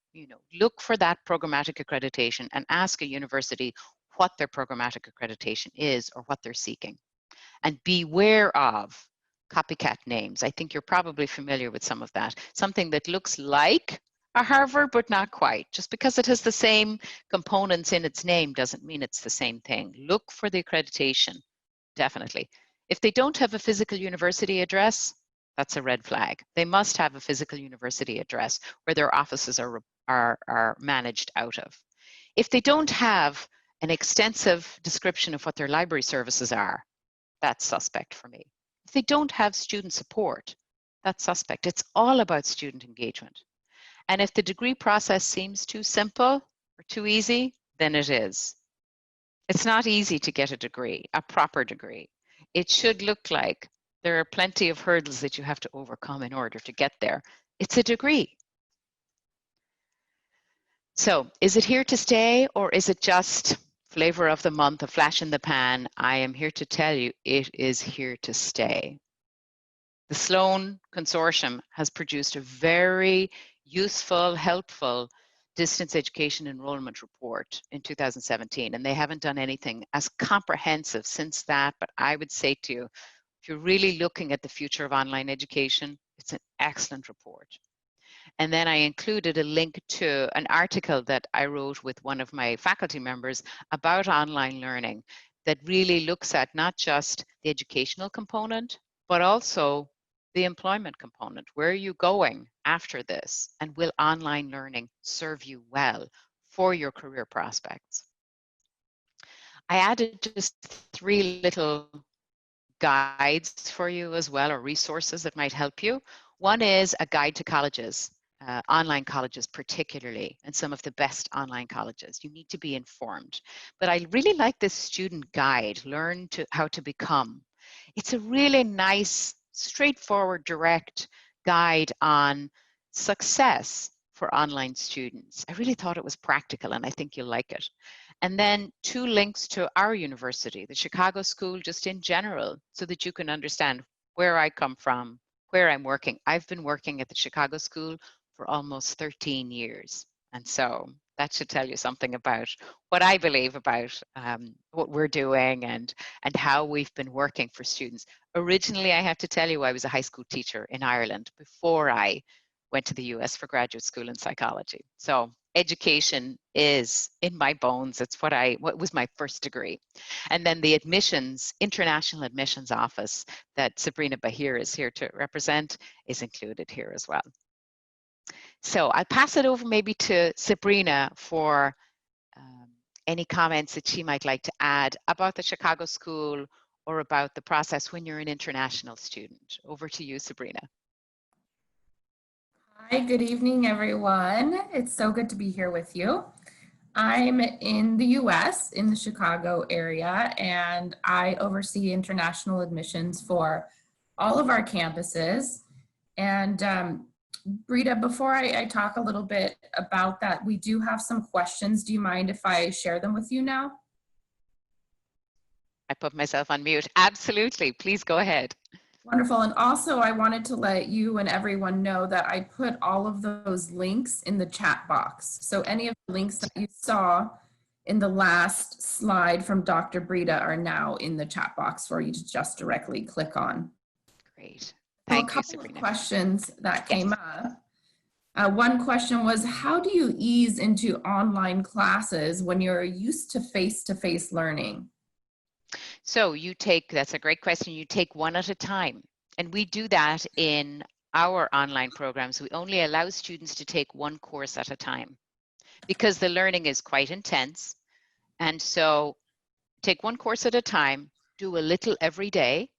Look for that programmatic accreditation and ask a university what their programmatic accreditation is or what they're seeking. And beware of copycat names. I think you're probably familiar with some of that. Something that looks like a Harvard, but not quite. Just because it has the same components in its name doesn't mean it's the same thing. Look for the accreditation, definitely. If they don't have a physical university address, that's a red flag. They must have a physical university address where their offices are managed out of. If they don't have an extensive description of what their library services are, that's suspect for me. If they don't have student support, that's suspect. It's all about student engagement. And if the degree process seems too simple or too easy, then it is. It's not easy to get a degree, a proper degree. It should look like there are plenty of hurdles that you have to overcome in order to get there. It's a degree. So is it here to stay or is it just flavor of the month, a flash in the pan? I am here to tell you it is here to stay. The Sloan Consortium has produced a very useful, helpful distance education enrollment report in 2017, and they haven't done anything as comprehensive since that, but I would say to you, if you're really looking at the future of online education, it's an excellent report. And then I included a link to an article that I wrote with one of my faculty members about online learning that really looks at not just the educational component, but also the employment component. Where are you going after this? And will online learning serve you well for your career prospects? I added just 3 little guides for you as well, or resources that might help you. One is a guide to colleges. Online colleges particularly, and some of the best online colleges. You need to be informed. But I really like this student guide, Learn How to Become. It's a really nice, straightforward, direct guide on success for online students. I really thought it was practical and I think you'll like it. And then 2 links to our university, the Chicago School, just in general, so that you can understand where I come from, where I'm working. I've been working at the Chicago School for almost 13 years. And so that should tell you something about what I believe about what we're doing and how we've been working for students. Originally, I have to tell you, I was a high school teacher in Ireland before I went to the US for graduate school in psychology. So education is in my bones. It's what was my first degree. And then the admissions, international admissions office that Sabrina Bahir is here to represent is included here as well. So I'll pass it over maybe to Sabrina for any comments that she might like to add about the Chicago School or about the process when you're an international student? Over to you, Sabrina. Hi, good evening, everyone. It's so good to be here with you. I'm in the US, in the Chicago area, and I oversee international admissions for all of our campuses. And Breeda, before I talk a little bit about that, we do have some questions. Do you mind if I share them with you now? I put myself on mute. Absolutely. Please go ahead. Wonderful. And also, I wanted to let you and everyone know that I put all of those links in the chat box. So any of the links that you saw in the last slide from Dr. Breeda are now in the chat box for you to just directly click on. Great. Thank you, Sabrina. A couple of Sabrina. questions that came up. One question was, how do you ease into online classes when you're used to face-to-face learning? So that's a great question. You take one at a time. And we do that in our online programs. We only allow students to take one course at a time because the learning is quite intense. And so take one course at a time, do a little every day,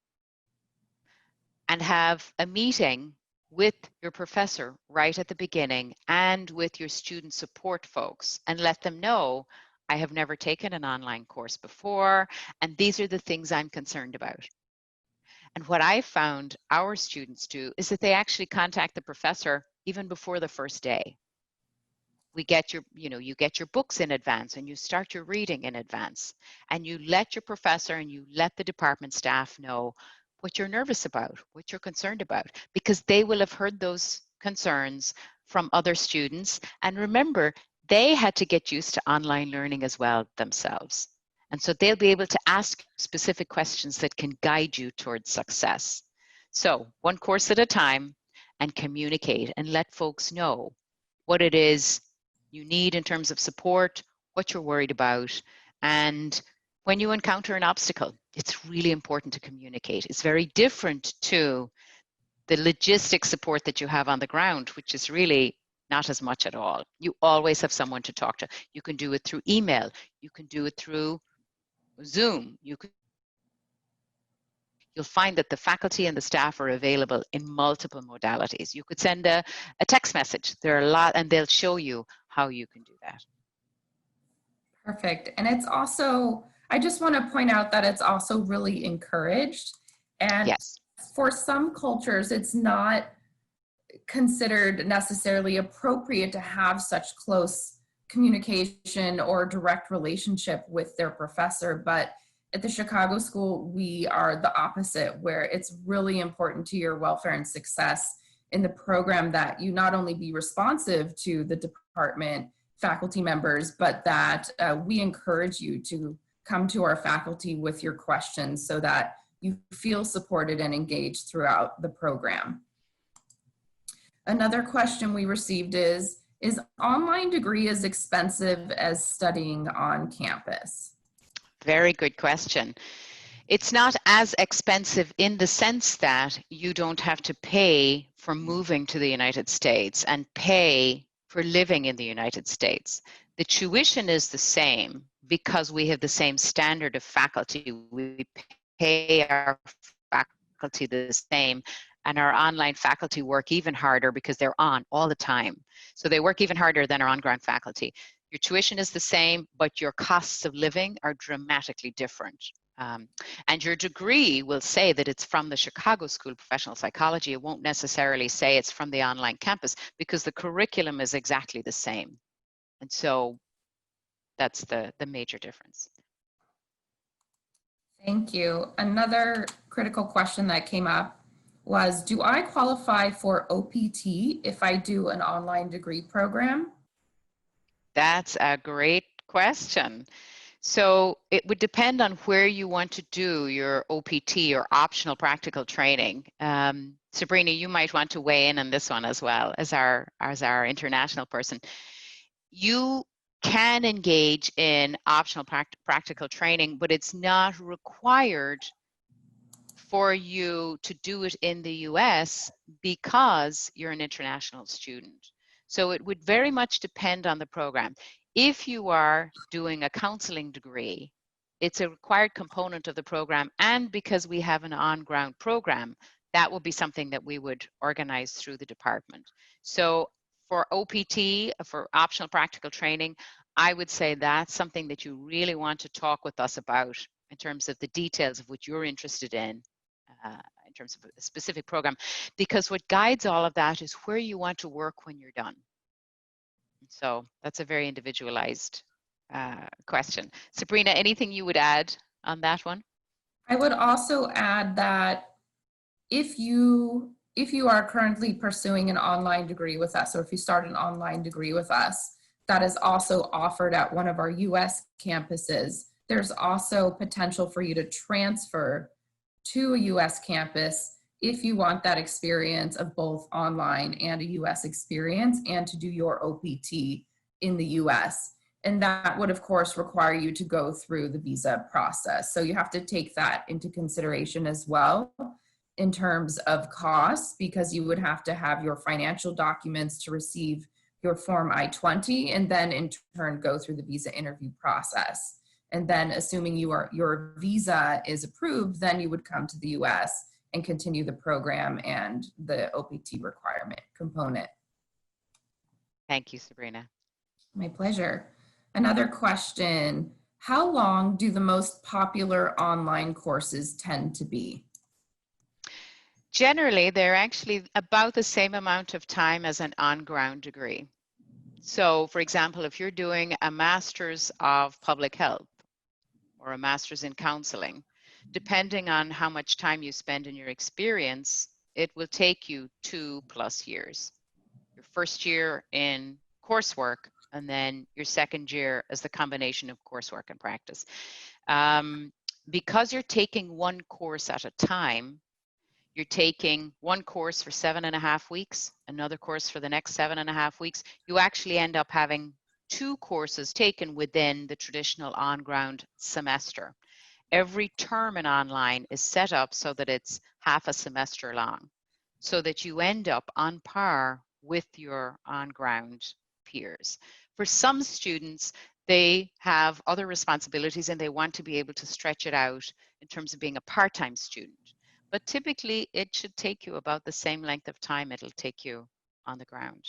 and have a meeting with your professor right at the beginning and with your student support folks and let them know, I have never taken an online course before, and these are the things I'm concerned about. And what I found our students do is that they actually contact the professor even before the first day. You get your books in advance and you start your reading in advance and you let your professor and you let the department staff know what you're nervous about, what you're concerned about, because they will have heard those concerns from other students. And remember, they had to get used to online learning as well themselves. And so they'll be able to ask specific questions that can guide you towards success. So one course at a time, and communicate and let folks know what it is you need in terms of support, what you're worried about, and when you encounter an obstacle, it's really important to communicate. It's very different to the logistic support that you have on the ground, which is really not as much at all. You always have someone to talk to. You can do it through email. You can do it through Zoom. You'll find that the faculty and the staff are available in multiple modalities. You could send a text message. There are a lot, and they'll show you how you can do that. Perfect. And it's also, I just want to point out that it's also really encouraged. And yes, for some cultures, it's not considered necessarily appropriate to have such close communication or direct relationship with their professor. But at the Chicago School, we are the opposite, where it's really important to your welfare and success in the program that you not only be responsive to the department faculty members, but that we encourage you to come to our faculty with your questions so that you feel supported and engaged throughout the program. Another question we received is online degree as expensive as studying on campus? Very good question. It's not as expensive in the sense that you don't have to pay for moving to the United States and pay for living in the United States. The tuition is the same because we have the same standard of faculty. We pay our faculty the same, and our online faculty work even harder because they're on all the time. So they work even harder than our on-ground faculty. Your tuition is the same, but your costs of living are dramatically different. And your degree will say that it's from the Chicago School of Professional Psychology. It won't necessarily say it's from the online campus because the curriculum is exactly the same. And so that's the major difference. Thank you. Another critical question that came up was, do I qualify for OPT if I do an online degree program? That's a great question. So it would depend on where you want to do your OPT or optional practical training. Sabrina, you might want to weigh in on this one as well as our international person. You can engage in optional practical training, but it's not required for you to do it in the US because you're an international student. So it would very much depend on the program. If you are doing a counseling degree, it's a required component of the program, and because we have an on-ground program, that will be something that we would organize through the department. So for OPT, for optional practical training, I would say that's something that you really want to talk with us about in terms of the details of what you're interested in terms of a specific program, because what guides all of that is where you want to work when you're done. So that's a very individualized question. Sabrina, anything you would add on that one? I would also add that if you are currently pursuing an online degree with us, or if you start an online degree with us that is also offered at one of our US campuses, there's also potential for you to transfer to a US campus if you want that experience of both online and a US experience, and to do your OPT in the US. And that would, of course, require you to go through the visa process. So you have to take that into consideration as well in terms of costs, because you would have to have your financial documents to receive your Form I-20, and then in turn go through the visa interview process. And then assuming your visa is approved, then you would come to the US and continue the program and the OPT requirement component. Thank you, Sabrina. My pleasure. Another question, how long do the most popular online courses tend to be? Generally, they're actually about the same amount of time as an on-ground degree. So, for example, if you're doing a Master's of Public Health or a Master's in Counseling, depending on how much time you spend in your experience, it will take you 2+ years. Your first year in coursework, and then your second year as the combination of coursework and practice. Because you're taking one course at a time, you're taking one course for 7.5 weeks, another course for the next 7.5 weeks, you actually end up having 2 courses taken within the traditional on-ground semester. Every term in online is set up so that it's half a semester long, so that you end up on par with your on-ground peers. For some students, they have other responsibilities and they want to be able to stretch it out in terms of being a part-time student. But typically, it should take you about the same length of time it'll take you on the ground.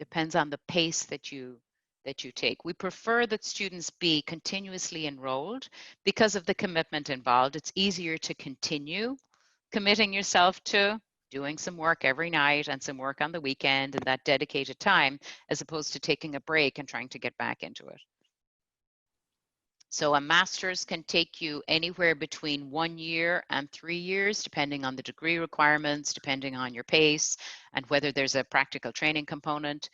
Depends on the pace that you take. We prefer that students be continuously enrolled because of the commitment involved. It's easier to continue committing yourself to doing some work every night and some work on the weekend and that dedicated time, as opposed to taking a break and trying to get back into it. So a master's can take you anywhere between 1 year and 3 years, depending on the degree requirements, depending on your pace, and whether there's a practical training component.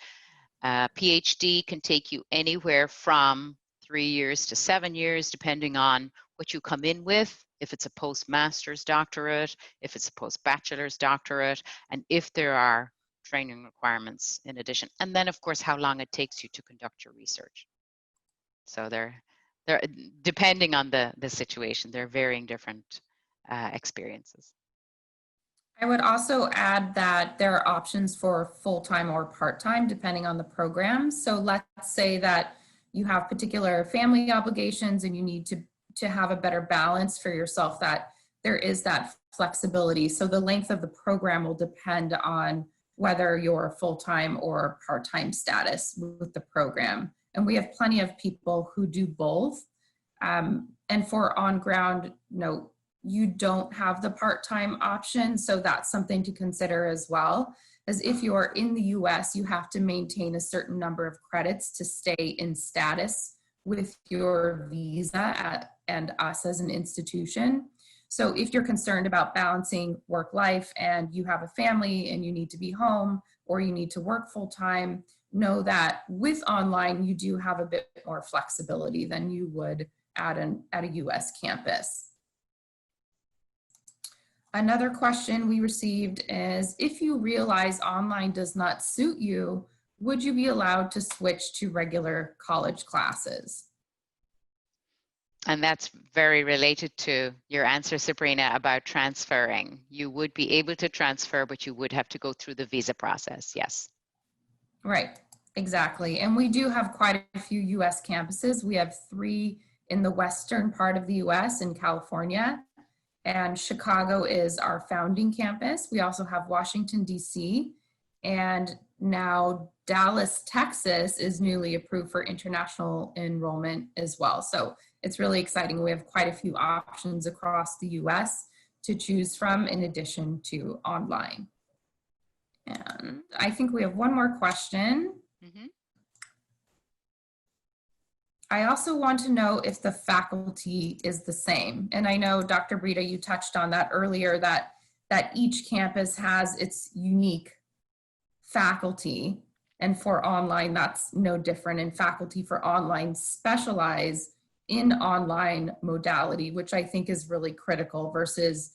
PhD can take you anywhere from 3 years to 7 years, depending on what you come in with, if it's a postmaster's doctorate, if it's a postbachelor's doctorate, and if there are training requirements in addition. And then, of course, how long it takes you to conduct your research. So they're depending on the situation, there are varying different experiences. I would also add that there are options for full-time or part-time depending on the program. So let's say that you have particular family obligations and you need to have a better balance for yourself, that there is that flexibility. So the length of the program will depend on whether you're full-time or part-time status with the program. And we have plenty of people who do both. And for on-ground, you don't have the part-time option. So that's something to consider as well. As if you are in the US, you have to maintain a certain number of credits to stay in status with your visa and us as an institution. So if you're concerned about balancing work-life and you have a family and you need to be home or you need to work full-time, know that with online, you do have a bit more flexibility than you would at a US campus. Another question we received is, if you realize online does not suit you, would you be allowed to switch to regular college classes? And that's very related to your answer, Sabrina, about transferring. You would be able to transfer, but you would have to go through the visa process, yes. Right, exactly. And we do have quite a few US campuses. We have 3 in the western part of the US in California, and Chicago is our founding campus. We also have Washington, DC, and now Dallas, Texas is newly approved for international enrollment as well. So it's really exciting. We have quite a few options across the US to choose from in addition to online. And I think we have one more question. Mm-hmm. I also want to know if the faculty is the same. And I know, Dr. Breeda, you touched on that earlier, that each campus has its unique faculty. And for online, that's no different. And faculty for online specialize in online modality, which I think is really critical versus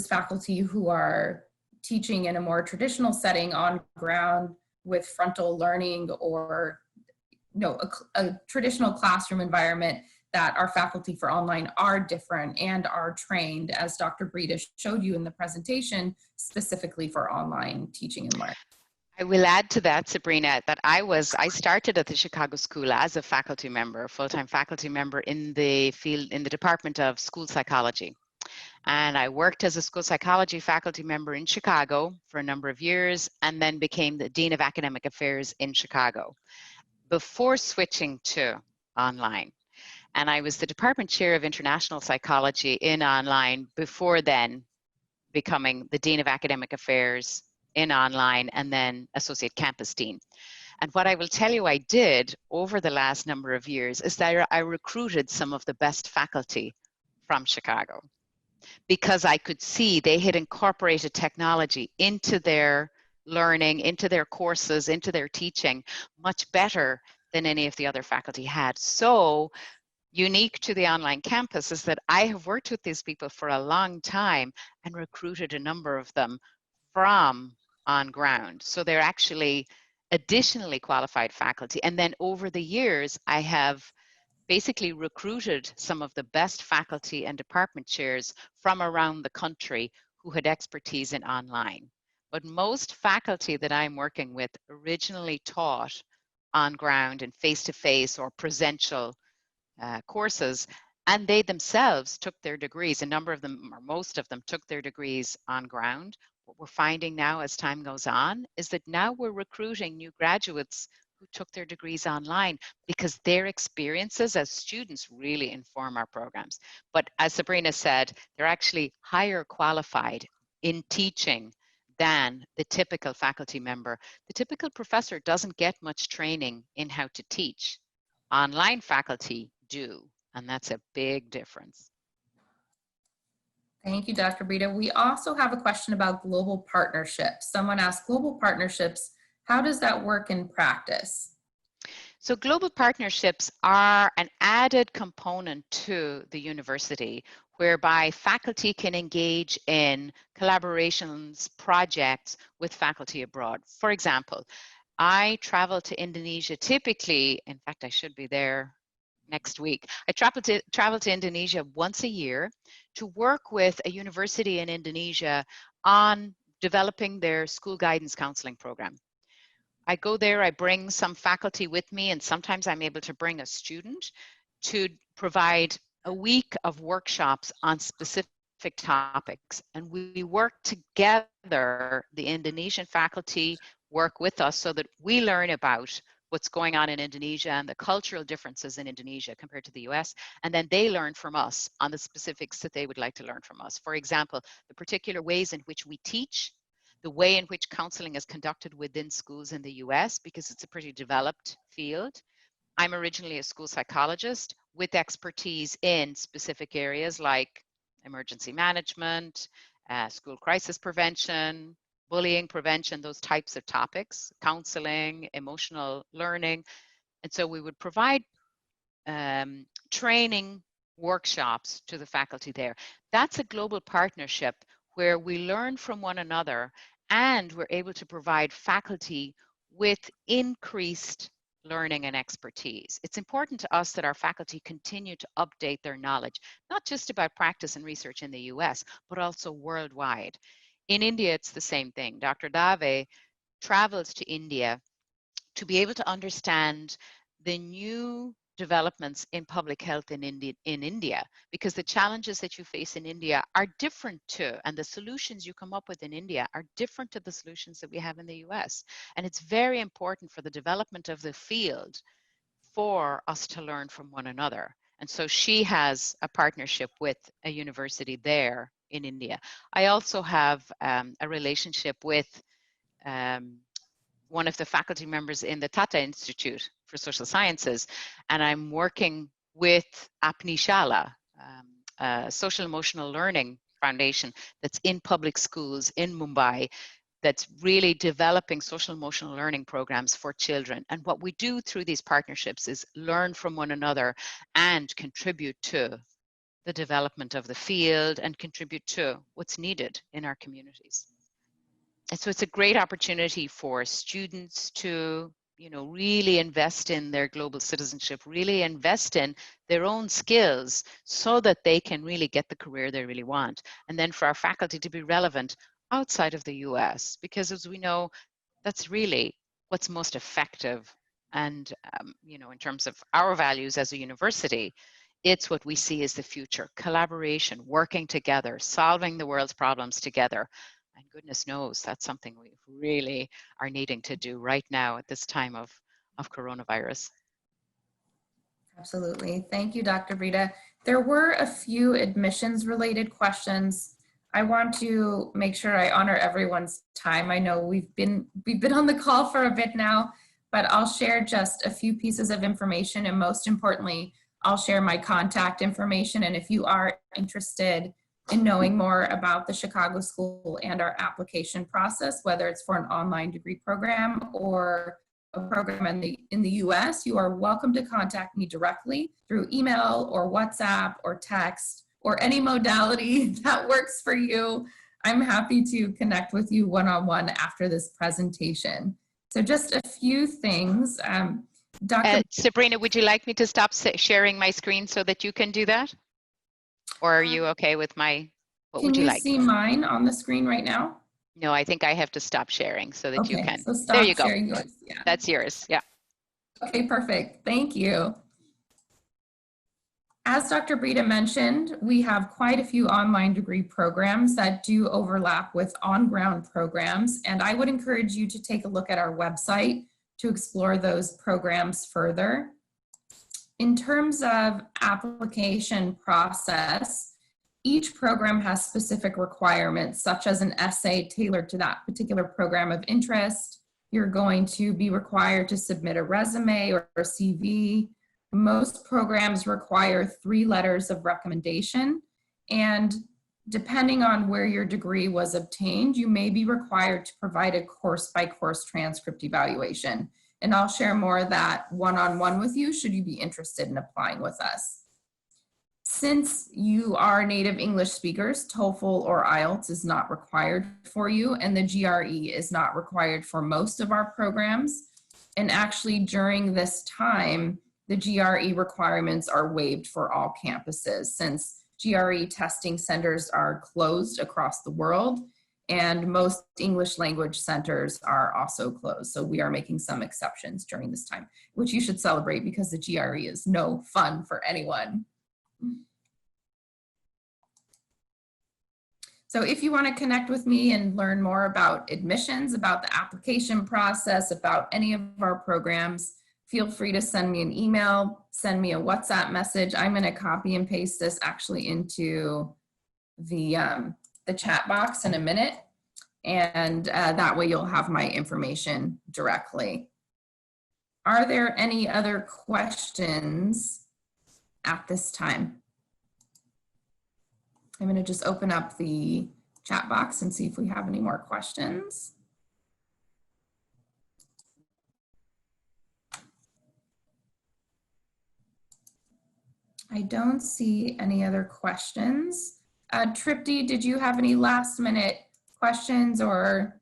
faculty who are teaching in a more traditional setting on ground with frontal learning or a traditional classroom environment. That our faculty for online are different and are trained, as Dr. Breeda showed you in the presentation, specifically for online teaching and learning. I will add to that, Sabrina, that I started at the Chicago School as a faculty member, a full-time faculty member in the Department of School Psychology. And I worked as a school psychology faculty member in Chicago for a number of years, and then became the Dean of Academic Affairs in Chicago before switching to online. And I was the department chair of international psychology in online before then becoming the Dean of Academic Affairs in online, and then associate campus dean. And what I will tell you I did over the last number of years is that I recruited some of the best faculty from Chicago, because I could see they had incorporated technology into their learning, into their courses, into their teaching much better than any of the other faculty had. So unique to the online campus is that I have worked with these people for a long time and recruited a number of them from on ground. So they're actually additionally qualified faculty. And then over the years, I have basically recruited some of the best faculty and department chairs from around the country who had expertise in online. But most faculty that I'm working with originally taught on ground and face-to-face or presential courses, and they themselves took their degrees. A number of them, or most of them, took their degrees on ground. What we're finding now as time goes on is that now we're recruiting new graduates who took their degrees online, because their experiences as students really inform our programs. But as Sabrina said, they're actually higher qualified in teaching than the typical faculty member. The typical professor doesn't get much training in how to teach. Online faculty do, and that's a big difference. Thank you, Dr. Breeda. We also have a question about global partnerships. Someone asked, global partnerships, how does that work in practice? So global partnerships are an added component to the university, whereby faculty can engage in collaborations, projects with faculty abroad. For example, I travel to Indonesia typically, in fact, I should be there next week. I travel to Indonesia once a year to work with a university in Indonesia on developing their school guidance counseling program. I go there, I bring some faculty with me, and sometimes I'm able to bring a student to provide a week of workshops on specific topics. And we work together, the Indonesian faculty work with us so that we learn about what's going on in Indonesia and the cultural differences in Indonesia compared to the US, and then they learn from us on the specifics that they would like to learn from us. For example, the particular ways in which we teach, the way in which counseling is conducted within schools in the US, because it's a pretty developed field. I'm originally a school psychologist with expertise in specific areas like emergency management, school crisis prevention, bullying prevention, those types of topics, counseling, emotional learning. And so we would provide training workshops to the faculty there. That's a global partnership where we learn from one another, and we're able to provide faculty with increased learning and expertise. It's important to us that our faculty continue to update their knowledge, not just about practice and research in the US, but also worldwide. In India, it's the same thing. Dr. Dave travels to India to be able to understand the new developments in public health in India, because the challenges that you face in India are different to, and the solutions you come up with in India are different to the solutions that we have in the US. And it's very important for the development of the field for us to learn from one another. And so she has a partnership with a university there in India. I also have a relationship with one of the faculty members in the Tata Institute for Social Sciences, and I'm working with Apnishala, a social emotional learning foundation that's in public schools in Mumbai, that's really developing social emotional learning programs for children. And what we do through these partnerships is learn from one another and contribute to the development of the field and contribute to what's needed in our communities. And so it's a great opportunity for students to, really invest in their global citizenship, really invest in their own skills so that they can really get the career they really want. And then for our faculty to be relevant outside of the US, because as we know, that's really what's most effective. And, in terms of our values as a university, it's what we see as the future: collaboration, working together, solving the world's problems together. And goodness knows that's something we really are needing to do right now at this time of coronavirus. Absolutely. Thank you, Dr. Breeda. There were a few admissions related questions. I want to make sure I honor everyone's time. I know we've been on the call for a bit now, but I'll share just a few pieces of information, and most importantly, I'll share my contact information. And if you are interested in knowing more about the Chicago School and our application process, whether it's for an online degree program or a program in the US, you are welcome to contact me directly through email or WhatsApp or text or any modality that works for you. I'm happy to connect with you one-on-one after this presentation. So just a few things. Dr. Sabrina, would you like me to stop sharing my screen so that you can do that? Or are you okay with what would you like? Can you see mine on the screen right now? No, I think I have to stop sharing so that you can. So stop there you go. sharing yours. Yeah. That's yours. Yeah. Okay, perfect. Thank you. As Dr. Breeda mentioned, we have quite a few online degree programs that do overlap with on-ground programs, and I would encourage you to take a look at our website to explore those programs further. In terms of application process, each program has specific requirements, such as an essay tailored to that particular program of interest. You're going to be required to submit a resume or a CV. Most programs require 3 letters of recommendation, and depending on where your degree was obtained, you may be required to provide a course-by-course transcript evaluation. And I'll share more of that one-on-one with you should you be interested in applying with us. Since you are native English speakers, TOEFL or IELTS is not required for you, and the GRE is not required for most of our programs. And actually during this time, the GRE requirements are waived for all campuses, since GRE testing centers are closed across the world, and most English language centers are also closed. So we are making some exceptions during this time, which you should celebrate because the GRE is no fun for anyone. So if you want to connect with me and learn more about admissions, about the application process, about any of our programs, feel free to send me an email, send me a WhatsApp message. I'm going to copy and paste this actually into the chat box in a minute. And that way you'll have my information directly. Are there any other questions at this time? I'm going to just open up the chat box and see if we have any more questions. I don't see any other questions. Tripti, did you have any last minute questions or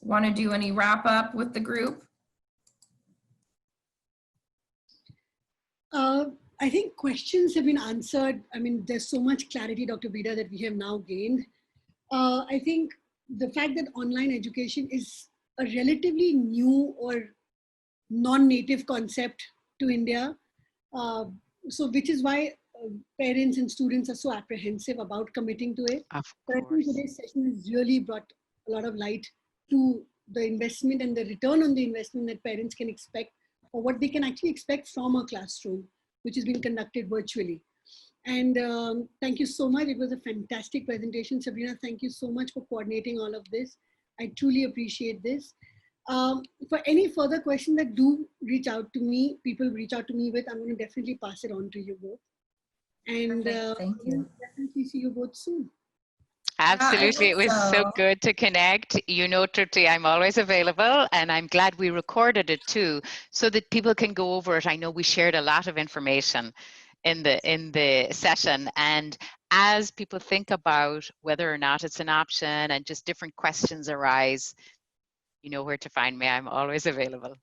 want to do any wrap up with the group? I think questions have been answered. I mean, there's so much clarity, Dr. Breeda, that we have now gained. I think the fact that online education is a relatively new or non-native concept to India So which is why parents and students are so apprehensive about committing to it. Of But I think course. today's session has really brought a lot of light to the investment and the return on the investment that parents can expect, or what they can actually expect from a classroom, which is being conducted virtually. And thank you so much. It was a fantastic presentation. Sabrina, thank you so much for coordinating all of this. I truly appreciate this. For any further questions that do reach out to me, people reach out to me with, I'm going to definitely pass it on to you both. And Thank you. we'll definitely see you both soon. Absolutely. It was so good to connect. You know, Tripti, I'm always available, and I'm glad we recorded it too, so that people can go over it. I know we shared a lot of information in the session, and as people think about whether or not it's an option and just different questions arise, you know where to find me. I'm always available.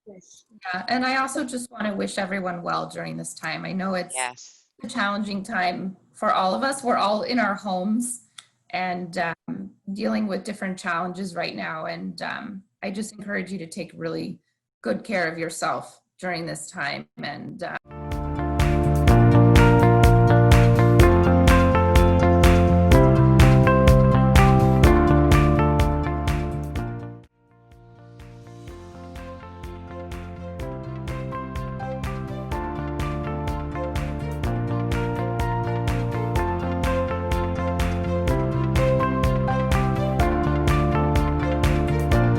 Yes. Yeah, and I also just want to wish everyone well during this time. I know it's Yes. a challenging time for all of us. We're all in our homes and dealing with different challenges right now. And I just encourage you to take really good care of yourself during this time. And